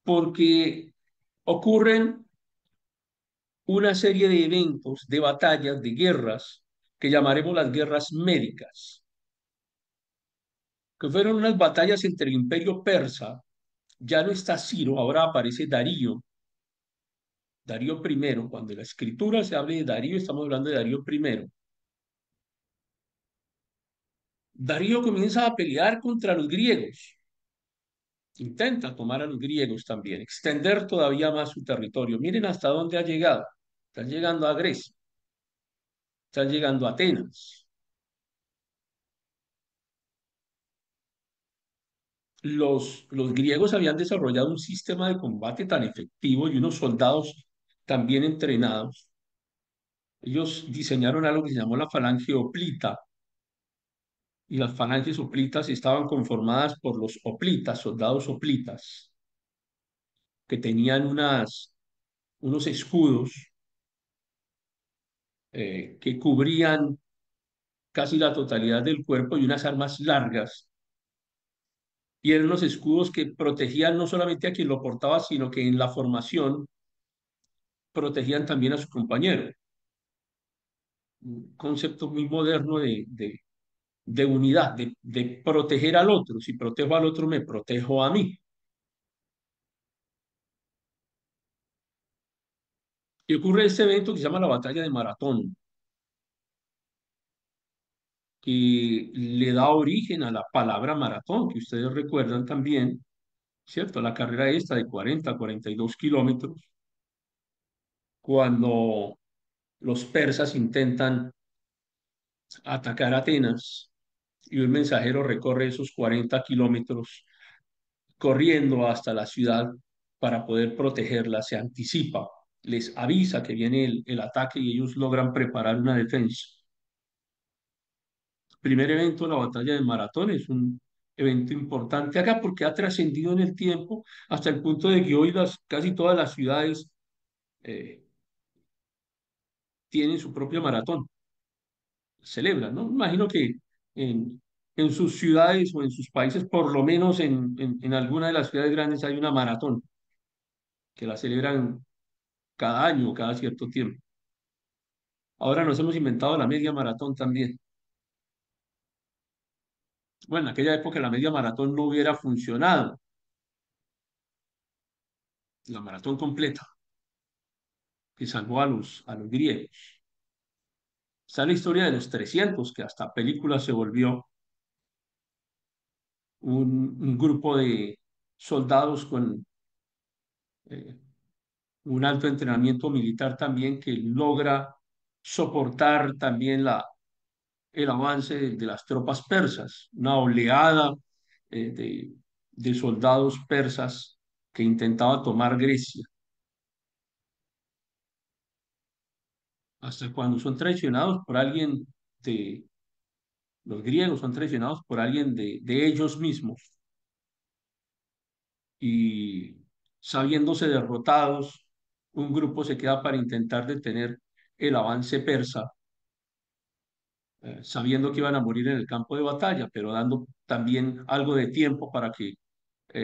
porque ocurren una serie de eventos, de batallas, de guerras, que llamaremos las guerras médicas, que fueron unas batallas entre el imperio persa, ya no está Ciro, ahora aparece Darío, Darío I, cuando en la escritura se habla de Darío, estamos hablando de Darío I. Darío comienza a pelear contra los griegos, intenta tomar a los griegos también, extender todavía más su territorio. Miren hasta dónde ha llegado. Están llegando a Grecia, están llegando a Atenas. Los griegos habían desarrollado un sistema de combate tan efectivo y unos soldados tan bien entrenados. Ellos diseñaron algo que se llamó la falange hoplita, y las falanges hoplitas estaban conformadas por los hoplitas, soldados hoplitas, que tenían unos escudos que cubrían casi la totalidad del cuerpo y unas armas largas. Y eran unos escudos que protegían no solamente a quien lo portaba, sino que en la formación protegían también a su compañero. Un concepto muy moderno de unidad, de proteger al otro. Si protejo al otro, me protejo a mí. Y ocurre este evento que se llama la batalla de Maratón. que le da origen a la palabra maratón, que ustedes recuerdan también, ¿cierto? La carrera esta de 40 a 42 kilómetros, cuando los persas intentan atacar Atenas y un mensajero recorre esos 40 kilómetros corriendo hasta la ciudad para poder protegerla, se anticipa, les avisa que viene el ataque y ellos logran preparar una defensa. Primer evento, la batalla de Maratón, es un evento importante acá porque ha trascendido en el tiempo hasta el punto de que hoy casi todas las ciudades eh, tienen su propia maratón, celebran, ¿no? Imagino que en sus ciudades o en sus países, por lo menos en alguna de las ciudades grandes hay una maratón que la celebran cada año o cada cierto tiempo. Ahora nos hemos inventado la media maratón también. Bueno, en aquella época la media maratón no hubiera funcionado, la maratón completa, que salvó a los griegos. Está la historia de los 300 que hasta película se volvió un grupo de soldados con eh, un alto entrenamiento militar también que logra soportar también el avance de las tropas persas, una oleada de soldados persas que intentaba tomar Grecia, hasta cuando son traicionados por alguien de, los griegos son traicionados por alguien de ellos mismos y sabiéndose derrotados, un grupo se queda para intentar detener el avance persa, sabiendo que iban a morir en el campo de batalla, pero dando también algo de tiempo para que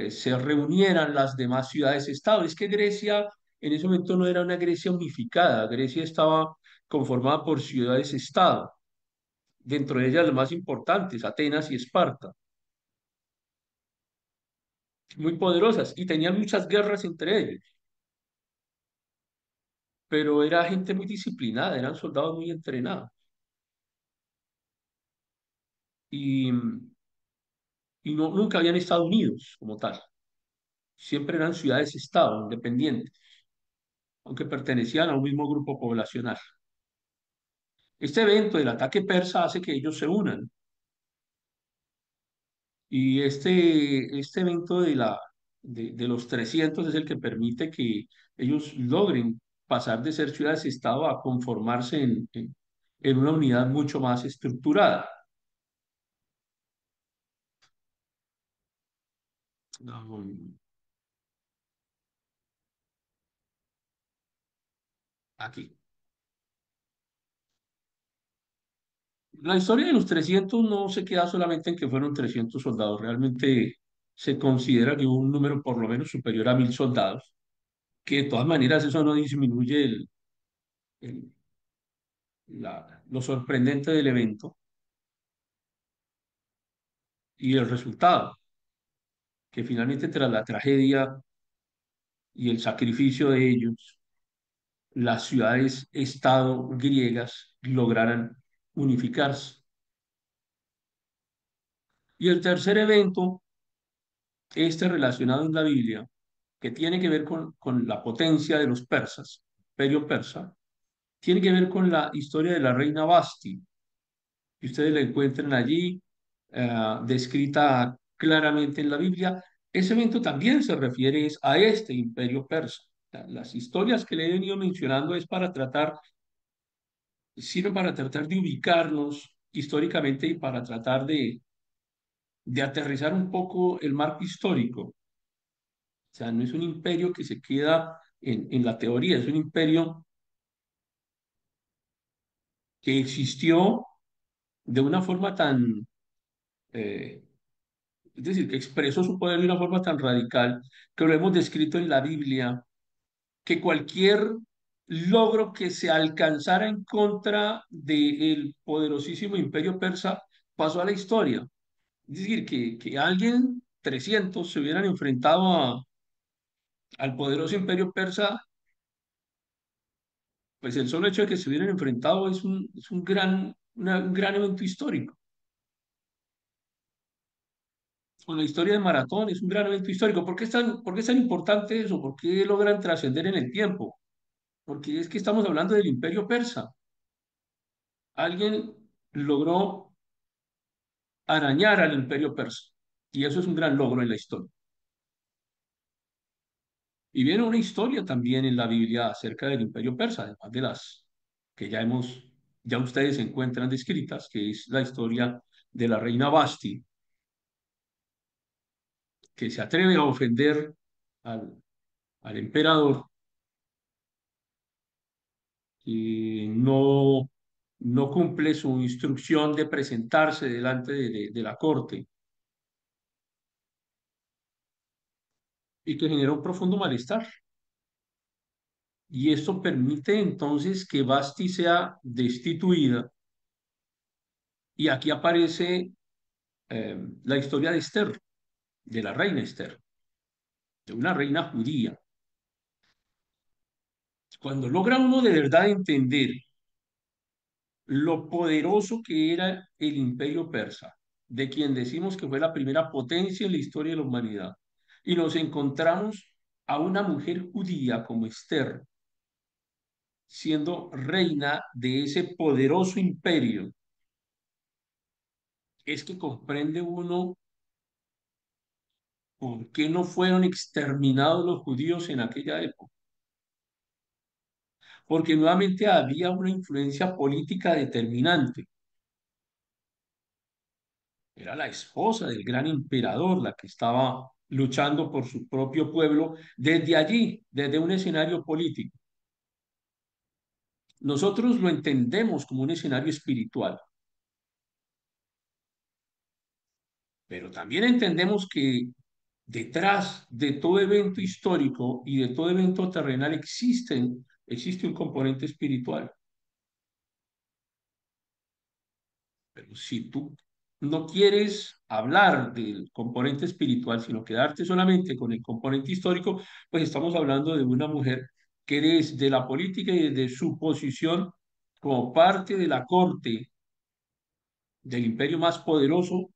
se reunieran las demás ciudades-estado. Es que Grecia en ese momento no era una Grecia unificada, Grecia estaba conformada por ciudades-estado, dentro de ellas las más importantes, Atenas y Esparta, muy poderosas y tenían muchas guerras entre ellos, pero era gente muy disciplinada, eran soldados muy entrenados y, y no, nunca habían estado unidos como tal, siempre eran ciudades-estado independientes, aunque pertenecían a un mismo grupo poblacional. Este evento del ataque persa hace que ellos se unan. Y este evento de los 300 es el que permite que ellos logren pasar de ser ciudades-estado a conformarse en una unidad mucho más estructurada. Um, Aquí. La historia de los 300 no se queda solamente en que fueron 300 soldados. Realmente se considera que hubo un número por lo menos superior a 1000 soldados, que de todas maneras eso no disminuye el- lo sorprendente del evento y el resultado, que finalmente tras la tragedia y el sacrificio de ellos, las ciudades-estado griegas lograran unificarse. Y el tercer evento, este relacionado en la Biblia, que tiene que ver con la potencia de los persas, imperio persa, tiene que ver con la historia de la reina Basti, que ustedes la encuentran allí descrita claramente en la Biblia. Ese evento también se refiere a este imperio persa. Las historias que le he venido mencionando es para tratar, sirven para tratar de ubicarnos históricamente y para tratar de aterrizar un poco el marco histórico. O sea, no es un imperio que se queda en la teoría, es un imperio que existió de una forma tan, eh, es decir, que expresó su poder de una forma tan radical que lo hemos descrito en la Biblia, que cualquier logro que se alcanzara en contra del poderosísimo imperio persa pasó a la historia. Es decir, que alguien, 300, se hubieran enfrentado al poderoso imperio persa, pues el solo hecho de que se hubieran enfrentado es un gran evento histórico. con la historia de Maratón, es un gran evento histórico. ¿Por qué es tan importante eso? ¿Por qué logran trascender en el tiempo? Porque es que estamos hablando del Imperio Persa. Alguien logró arañar al Imperio Persa y eso es un gran logro en la historia. Y viene una historia también en la Biblia acerca del Imperio Persa, además de las que ya ustedes encuentran descritas, que es la historia de la reina Basti, que se atreve a ofender al, al emperador y no cumple su instrucción de presentarse delante de la corte y que genera un profundo malestar. Y esto permite entonces que Basti sea destituida. Y aquí aparece la historia de Esther, de la reina Esther, de una reina judía. Cuando logra uno de verdad entender lo poderoso que era el imperio persa, de quien decimos que fue la primera potencia en la historia de la humanidad, y nos encontramos a una mujer judía como Esther, siendo reina de ese poderoso imperio, es que comprende uno por qué no fueron exterminados los judíos en aquella época. Porque nuevamente había una influencia política determinante. Era la esposa del gran emperador la que estaba luchando por su propio pueblo desde allí, desde un escenario político. Nosotros lo entendemos como un escenario espiritual, pero también entendemos que detrás de todo evento histórico y de todo evento terrenal existe un componente espiritual. Pero si tú no quieres hablar del componente espiritual, sino quedarte solamente con el componente histórico, pues estamos hablando de una mujer que desde la política y desde su posición como parte de la corte del imperio más poderoso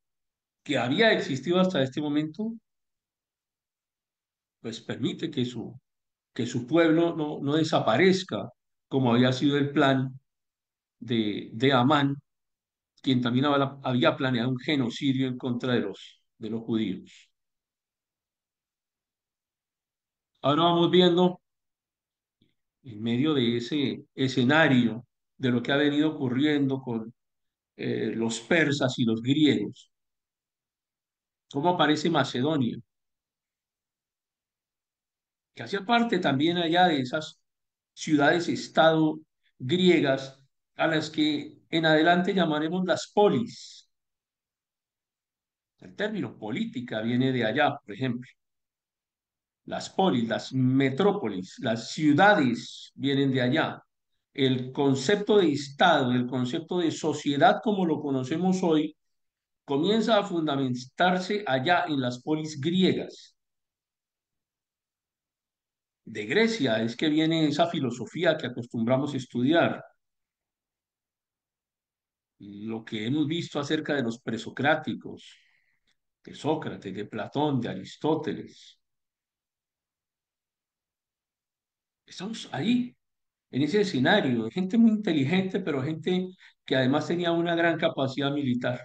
que había existido hasta este momento, pues permite que su pueblo no desaparezca, como había sido el plan de Amán, quien también había planeado un genocidio en contra de los judíos. Ahora vamos viendo, en medio de ese escenario, de lo que ha venido ocurriendo con los persas y los griegos, cómo aparece Macedonia, que hacía parte también allá de esas ciudades-estado griegas a las que en adelante llamaremos las polis. El término política viene de allá, por ejemplo. Las polis, las metrópolis, las ciudades vienen de allá. El concepto de Estado, el concepto de sociedad como lo conocemos hoy, comienza a fundamentarse allá en las polis griegas. De Grecia es que viene esa filosofía que acostumbramos a estudiar, lo que hemos visto acerca de los presocráticos, de Sócrates, de Platón, de Aristóteles. Estamos ahí, en ese escenario, de gente muy inteligente, pero gente que además tenía una gran capacidad militar.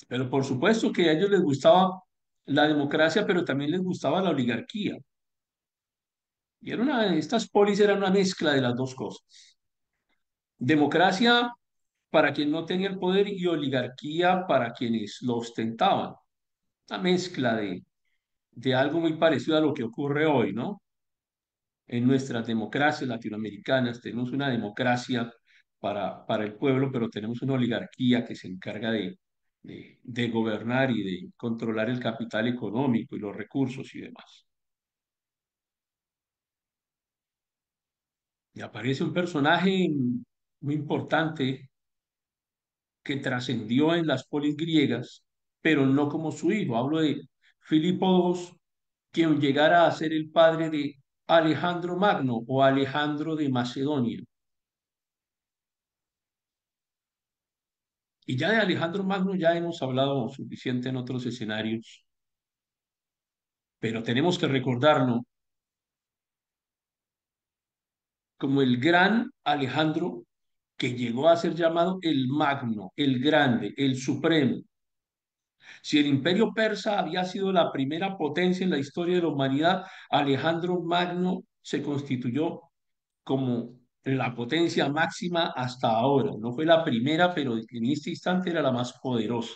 Pero por supuesto que a ellos les gustaba la democracia, pero también les gustaba la oligarquía. Y estas polis eran una mezcla de las dos cosas. Democracia para quien no tenía el poder y oligarquía para quienes lo ostentaban. Una mezcla de algo muy parecido a lo que ocurre hoy, ¿no? En nuestras democracias latinoamericanas tenemos una democracia para el pueblo, pero tenemos una oligarquía que se encarga de gobernar y de controlar el capital económico y los recursos y demás. Y aparece un personaje muy importante que trascendió en las polis griegas, pero no como su hijo. Hablo de Filipo II, quien llegara a ser el padre de Alejandro Magno o Alejandro de Macedonia. Y ya de Alejandro Magno ya hemos hablado suficiente en otros escenarios, pero tenemos que recordarlo como el gran Alejandro que llegó a ser llamado el Magno, el Grande, el Supremo. Si el imperio persa había sido la primera potencia en la historia de la humanidad, Alejandro Magno se constituyó como la potencia máxima hasta ahora. No fue la primera, pero en este instante era la más poderosa.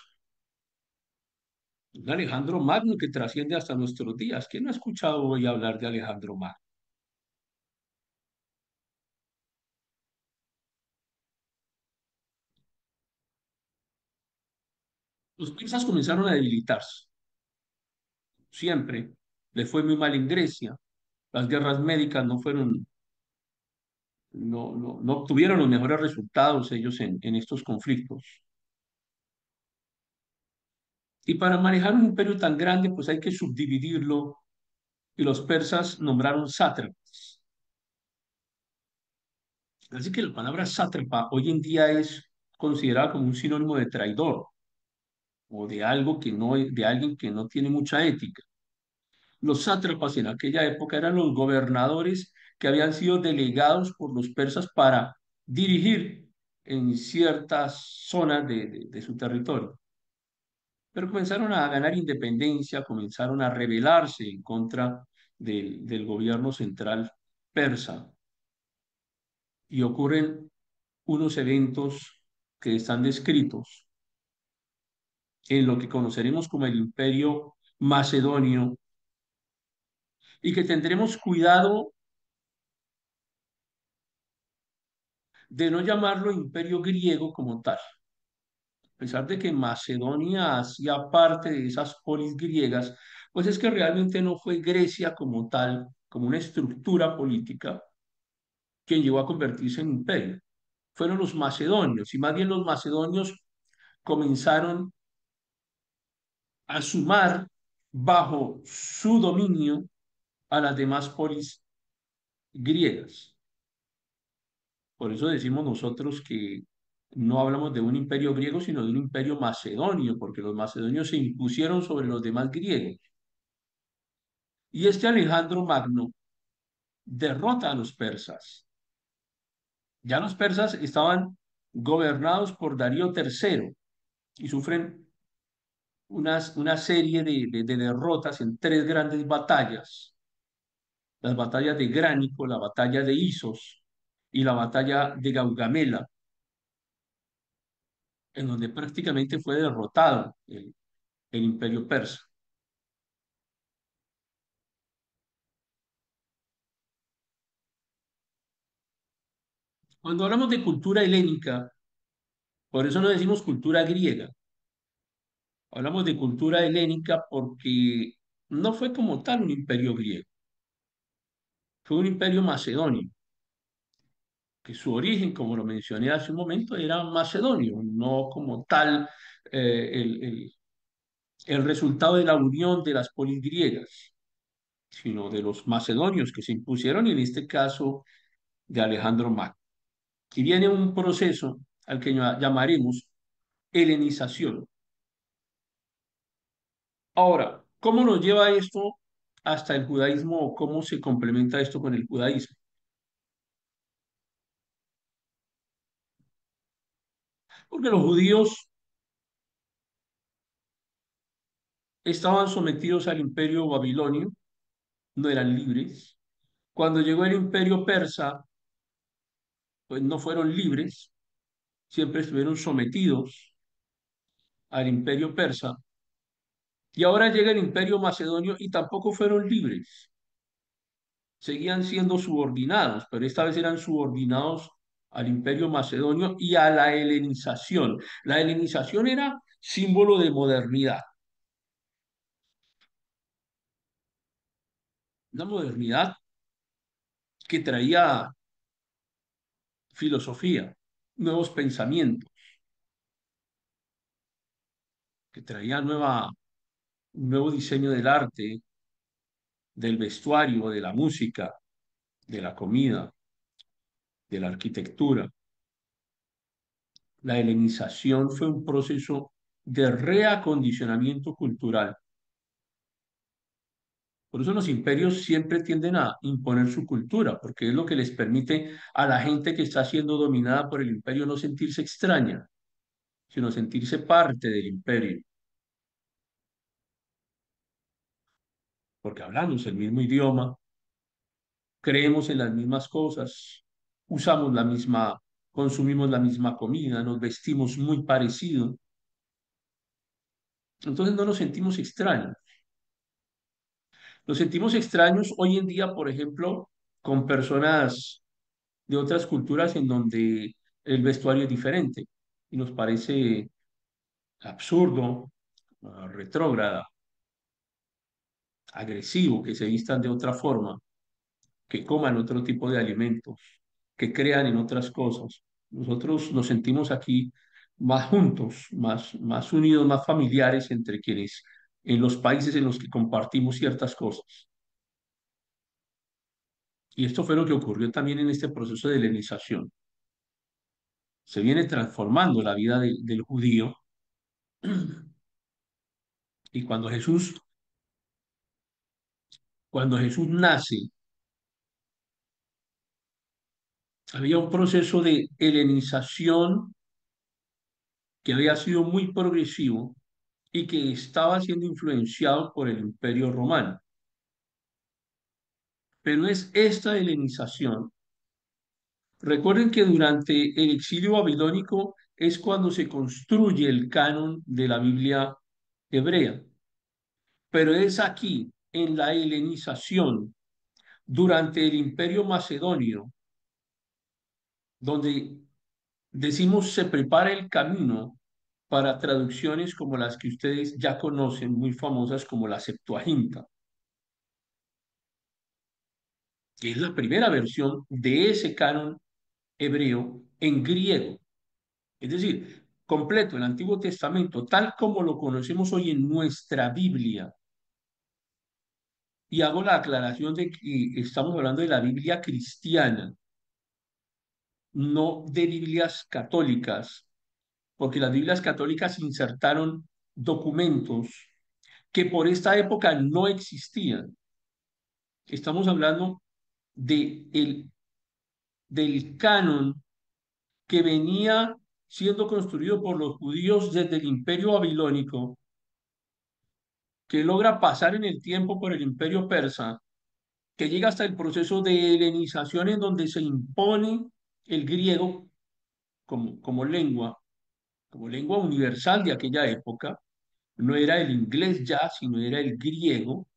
Un Alejandro Magno que trasciende hasta nuestros días. ¿Quién no ha escuchado hoy hablar de Alejandro Magno? Los persas comenzaron a debilitarse. Siempre le fue muy mal en Grecia. Las guerras médicas no fueron, no obtuvieron los mejores resultados ellos en estos conflictos. Y para manejar un imperio tan grande, pues hay que subdividirlo. Y los persas nombraron sátrapas. Así que la palabra sátrapa hoy en día es considerada como un sinónimo de traidor o de algo que no, de alguien que no tiene mucha ética. Los sátrapas en aquella época eran los gobernadores que habían sido delegados por los persas para dirigir en ciertas zonas de su territorio. Pero comenzaron a ganar independencia, comenzaron a rebelarse en contra del gobierno central persa y ocurren unos eventos que están descritos en lo que conoceremos como el Imperio Macedonio y que tendremos cuidado de no llamarlo Imperio griego como tal. A pesar de que Macedonia hacía parte de esas polis griegas, pues es que realmente no fue Grecia como tal, como una estructura política, quien llegó a convertirse en imperio. Fueron los macedonios, y más bien los macedonios comenzaron a sumar bajo su dominio a las demás polis griegas. Por eso decimos nosotros que no hablamos de un imperio griego, sino de un imperio macedonio, porque los macedonios se impusieron sobre los demás griegos. Y este Alejandro Magno derrota a los persas. Ya los persas estaban gobernados por Darío III y sufren una serie de derrotas en tres grandes batallas. Las batallas de Gránico, la batalla de Isos y la batalla de Gaugamela, en donde prácticamente fue derrotado el imperio persa. Cuando hablamos de cultura helénica, por eso no decimos cultura griega, hablamos de cultura helénica porque no fue como tal un imperio griego, fue un imperio macedonio, que su origen, como lo mencioné hace un momento, era macedonio, no como tal el resultado de la unión de las polis griegas, sino de los macedonios que se impusieron y en este caso de Alejandro Magno. Y viene un proceso al que llamaremos helenización. Ahora, ¿cómo nos lleva esto hasta el judaísmo o cómo se complementa esto con el judaísmo? Porque los judíos estaban sometidos al imperio babilonio, no eran libres. Cuando llegó el imperio persa, pues no fueron libres, siempre estuvieron sometidos al imperio persa. Y ahora llega el imperio macedonio y tampoco fueron libres, seguían siendo subordinados, pero esta vez eran subordinados al imperio macedonio y a la helenización. La helenización era símbolo de modernidad, una modernidad que traía filosofía, nuevos pensamientos, que traía un nuevo diseño del arte, del vestuario, de la música, de la comida, de la arquitectura. La helenización fue un proceso de reacondicionamiento cultural. Por eso los imperios siempre tienden a imponer su cultura, porque es lo que les permite a la gente que está siendo dominada por el imperio no sentirse extraña, sino sentirse parte del imperio, porque hablamos el mismo idioma, creemos en las mismas cosas, usamos la misma, consumimos la misma comida, nos vestimos muy parecido, entonces no nos sentimos extraños. Nos sentimos extraños hoy en día, por ejemplo, con personas de otras culturas en donde el vestuario es diferente y nos parece absurdo, retrógrada, agresivo que se vistan de otra forma, que coman otro tipo de alimentos, que crean en otras cosas. Nosotros nos sentimos aquí más juntos, más unidos, más familiares entre quienes en los países en los que compartimos ciertas cosas. Y esto fue lo que ocurrió también en este proceso de helenización. Se viene transformando la vida del judío y cuando Jesús nace, había un proceso de helenización que había sido muy progresivo y que estaba siendo influenciado por el Imperio Romano. Pero es esta helenización. Recuerden que durante el exilio babilónico es cuando se construye el canon de la Biblia hebrea. Pero es aquí, en la helenización, durante el Imperio Macedonio, donde decimos se prepara el camino para traducciones como las que ustedes ya conocen, muy famosas como la Septuaginta, que es la primera versión de ese canon hebreo en griego. Es decir, completo el Antiguo Testamento, tal como lo conocemos hoy en nuestra Biblia. Y hago la aclaración de que estamos hablando de la Biblia cristiana, no de Biblias católicas, porque las Biblias católicas insertaron documentos que por esta época no existían. Estamos hablando de del canon que venía siendo construido por los judíos desde el imperio babilónico, que logra pasar en el tiempo por el imperio persa, que llega hasta el proceso de helenización en donde se impone el griego como lengua, como lengua universal de aquella época. No era el inglés ya, sino era el griego.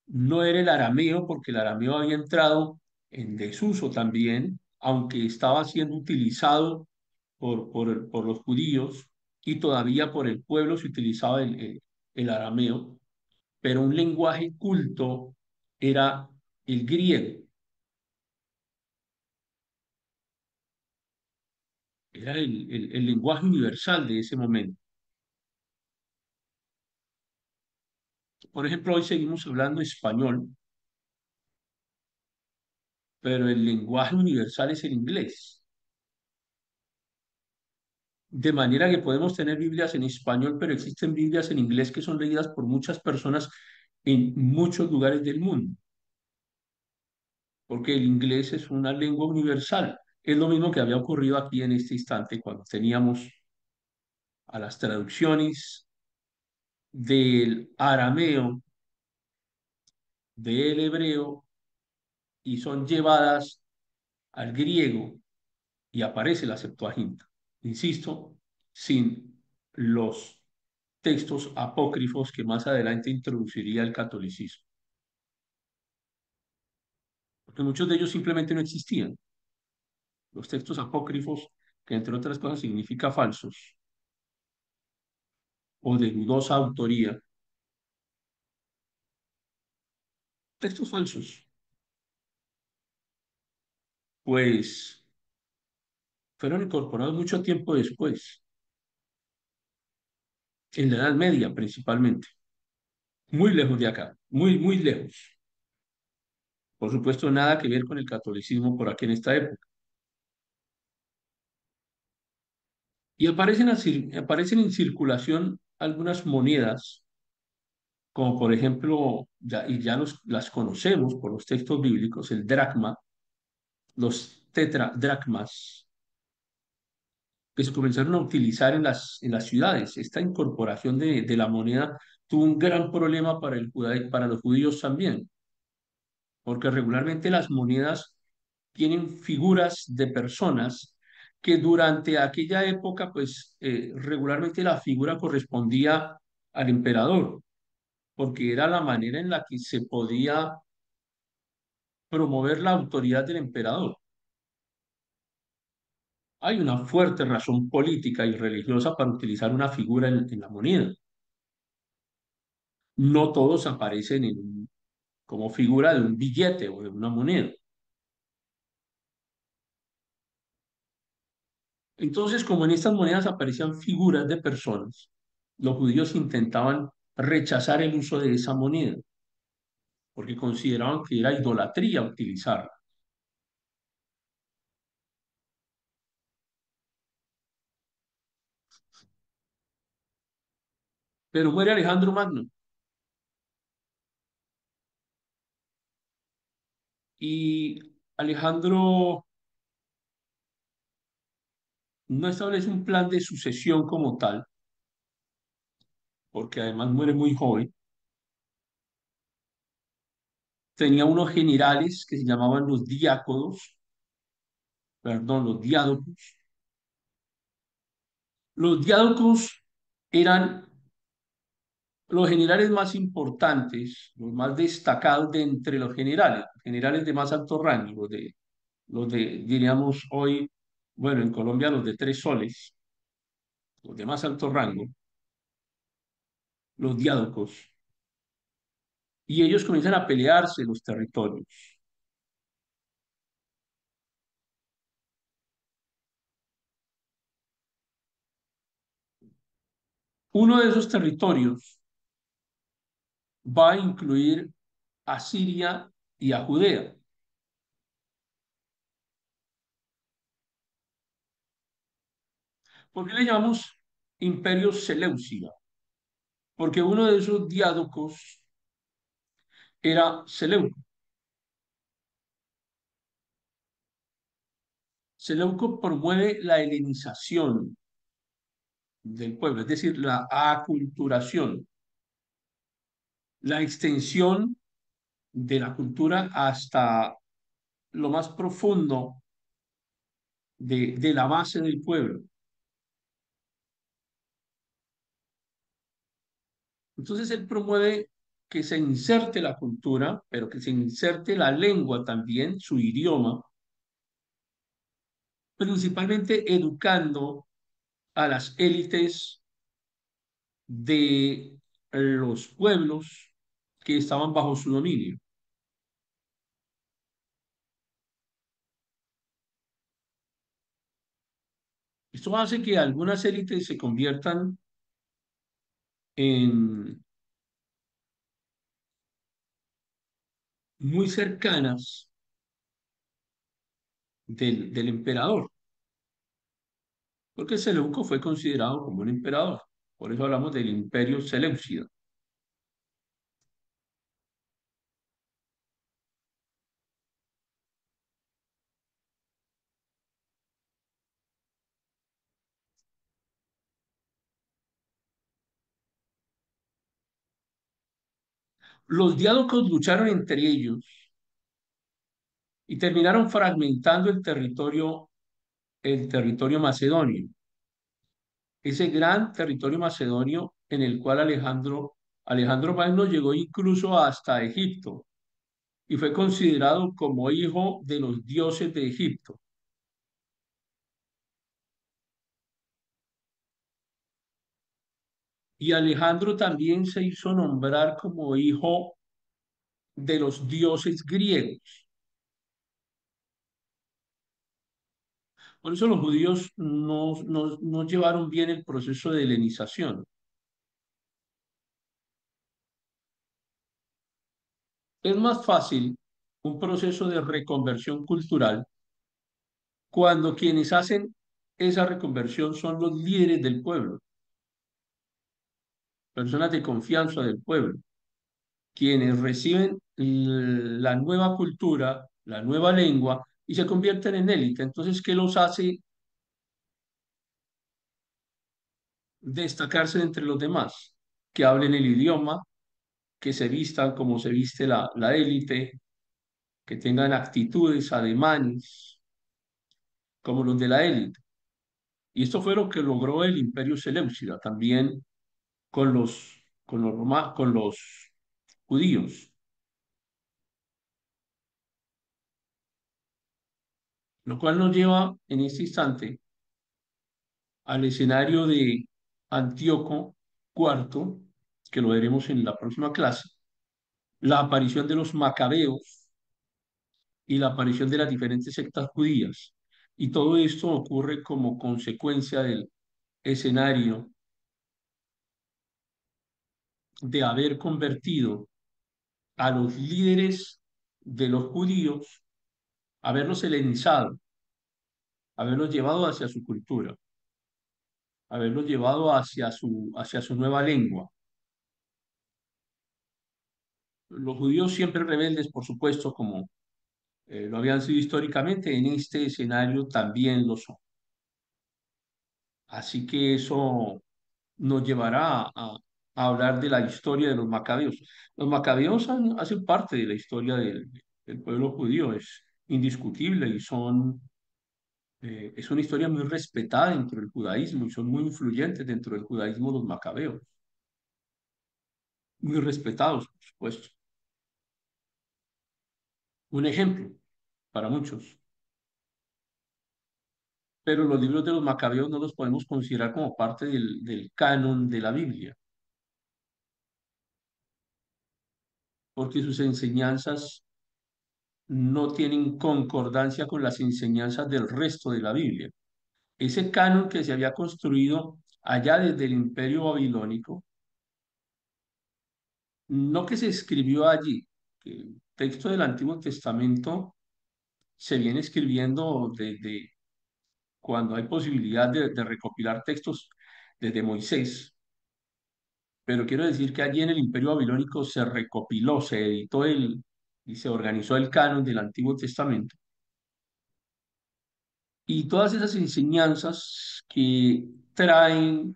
No era el arameo, porque el arameo había entrado en desuso también, aunque estaba siendo utilizado por los judíos y todavía por el pueblo se utilizaba el arameo, pero un lenguaje culto era el griego, era el lenguaje universal de ese momento. Por ejemplo, hoy seguimos hablando español, pero el lenguaje universal es el inglés. De manera que podemos tener Biblias en español, pero existen Biblias en inglés que son leídas por muchas personas en muchos lugares del mundo, porque el inglés es una lengua universal. Es lo mismo que había ocurrido aquí en este instante cuando teníamos a las traducciones del arameo, del hebreo, y son llevadas al griego y aparece la Septuaginta. Insisto, sin los textos apócrifos que más adelante introduciría el catolicismo, porque muchos de ellos simplemente no existían. Los textos apócrifos, que entre otras cosas significa falsos o de dudosa autoría, textos falsos, pues fueron incorporados mucho tiempo después, en la Edad Media principalmente, muy lejos de acá, muy lejos. Por supuesto, nada que ver con el catolicismo por aquí en esta época. Y aparecen en circulación algunas monedas, como por ejemplo, y ya las conocemos por los textos bíblicos, el dracma, los tetradracmas, que se comenzaron a utilizar en las ciudades. Esta incorporación de la moneda tuvo un gran problema para, para los judíos también, porque regularmente las monedas tienen figuras de personas que durante aquella época, pues regularmente la figura correspondía al emperador, porque era la manera en la que se podía promover la autoridad del emperador. Hay una fuerte razón política y religiosa para utilizar una figura en la moneda. No todos aparecen como figura de un billete o de una moneda. Entonces, como en estas monedas aparecían figuras de personas, los judíos intentaban rechazar el uso de esa moneda porque consideraban que era idolatría utilizarla. Pero muere Alejandro Magno y Alejandro no establece un plan de sucesión como tal, porque además muere muy joven. Tenía unos generales que se llamaban los diáconos, perdón, los diádocos. Los diádocos eran los generales más importantes, los más destacados de entre los generales de más alto rango, diríamos hoy, bueno, en Colombia los de tres soles, los de más alto rango, los diádocos, y ellos comienzan a pelearse los territorios. Uno de esos territorios va a incluir a Siria y a Judea. ¿Por qué le llamamos Imperio Seleucida? Porque uno de esos diádocos era Seleuco. Seleuco promueve la helenización del pueblo, es decir, la aculturación, la extensión de la cultura hasta lo más profundo de la base del pueblo. Entonces él promueve que se inserte la cultura, pero que se inserte la lengua también, su idioma, principalmente educando a las élites de los pueblos que estaban bajo su dominio. Esto hace que algunas élites se conviertan en muy cercanas del emperador, porque Seleuco fue considerado como un emperador. Por eso hablamos del imperio seleucida. Los diádocos lucharon entre ellos y terminaron fragmentando el territorio macedonio, ese gran territorio macedonio en el cual Alejandro Magno llegó incluso hasta Egipto y fue considerado como hijo de los dioses de Egipto. Y Alejandro también se hizo nombrar como hijo de los dioses griegos. Por eso los judíos no llevaron bien el proceso de helenización. Es más fácil un proceso de reconversión cultural cuando quienes hacen esa reconversión son los líderes del pueblo, personas de confianza del pueblo, quienes reciben la nueva cultura, la nueva lengua y se convierten en élite. Entonces, ¿qué los hace destacarse entre los demás? Que hablen el idioma, que se vistan como se viste la élite, que tengan actitudes, ademanes, como los de la élite. Y esto fue lo que logró el Imperio Seleucida también con los judíos, lo cual nos lleva en este instante al escenario de Antíoco IV, que lo veremos en la próxima clase, la aparición de los macabeos y la aparición de las diferentes sectas judías. Y todo esto ocurre como consecuencia del escenario de haber convertido a los líderes de los judíos, haberlos helenizado, haberlos llevado hacia su cultura, haberlos llevado hacia su nueva lengua. Los judíos siempre rebeldes, por supuesto, como lo habían sido históricamente, en este escenario también lo son. Así que eso nos llevará a hablar de la historia de los macabeos. Los macabeos hacen parte de la historia del pueblo judío, es indiscutible y es una historia muy respetada dentro del judaísmo y son muy influyentes dentro del judaísmo los macabeos, muy respetados, por supuesto. Un ejemplo para muchos. Pero los libros de los macabeos no los podemos considerar como parte del canon de la Biblia, porque sus enseñanzas no tienen concordancia con las enseñanzas del resto de la Biblia. Ese canon que se había construido allá desde el Imperio Babilónico, no que se escribió allí, que el texto del Antiguo Testamento se viene escribiendo desde cuando hay posibilidad de recopilar textos desde Moisés, pero quiero decir que allí en el Imperio Babilónico se recopiló, se editó y se organizó el canon del Antiguo Testamento. Y todas esas enseñanzas que trae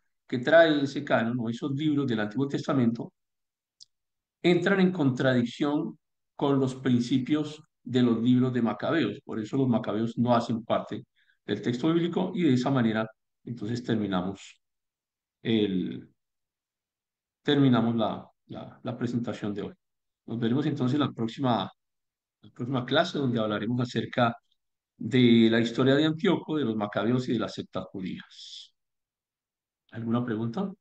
ese canon o esos libros del Antiguo Testamento entran en contradicción con los principios de los libros de Macabeos. Por eso los Macabeos no hacen parte del texto bíblico y de esa manera entonces el, terminamos la presentación de hoy. Nos veremos entonces la próxima clase donde hablaremos acerca de la historia de Antíoco, de los Macabeos y de las sectas judías. ¿Alguna pregunta?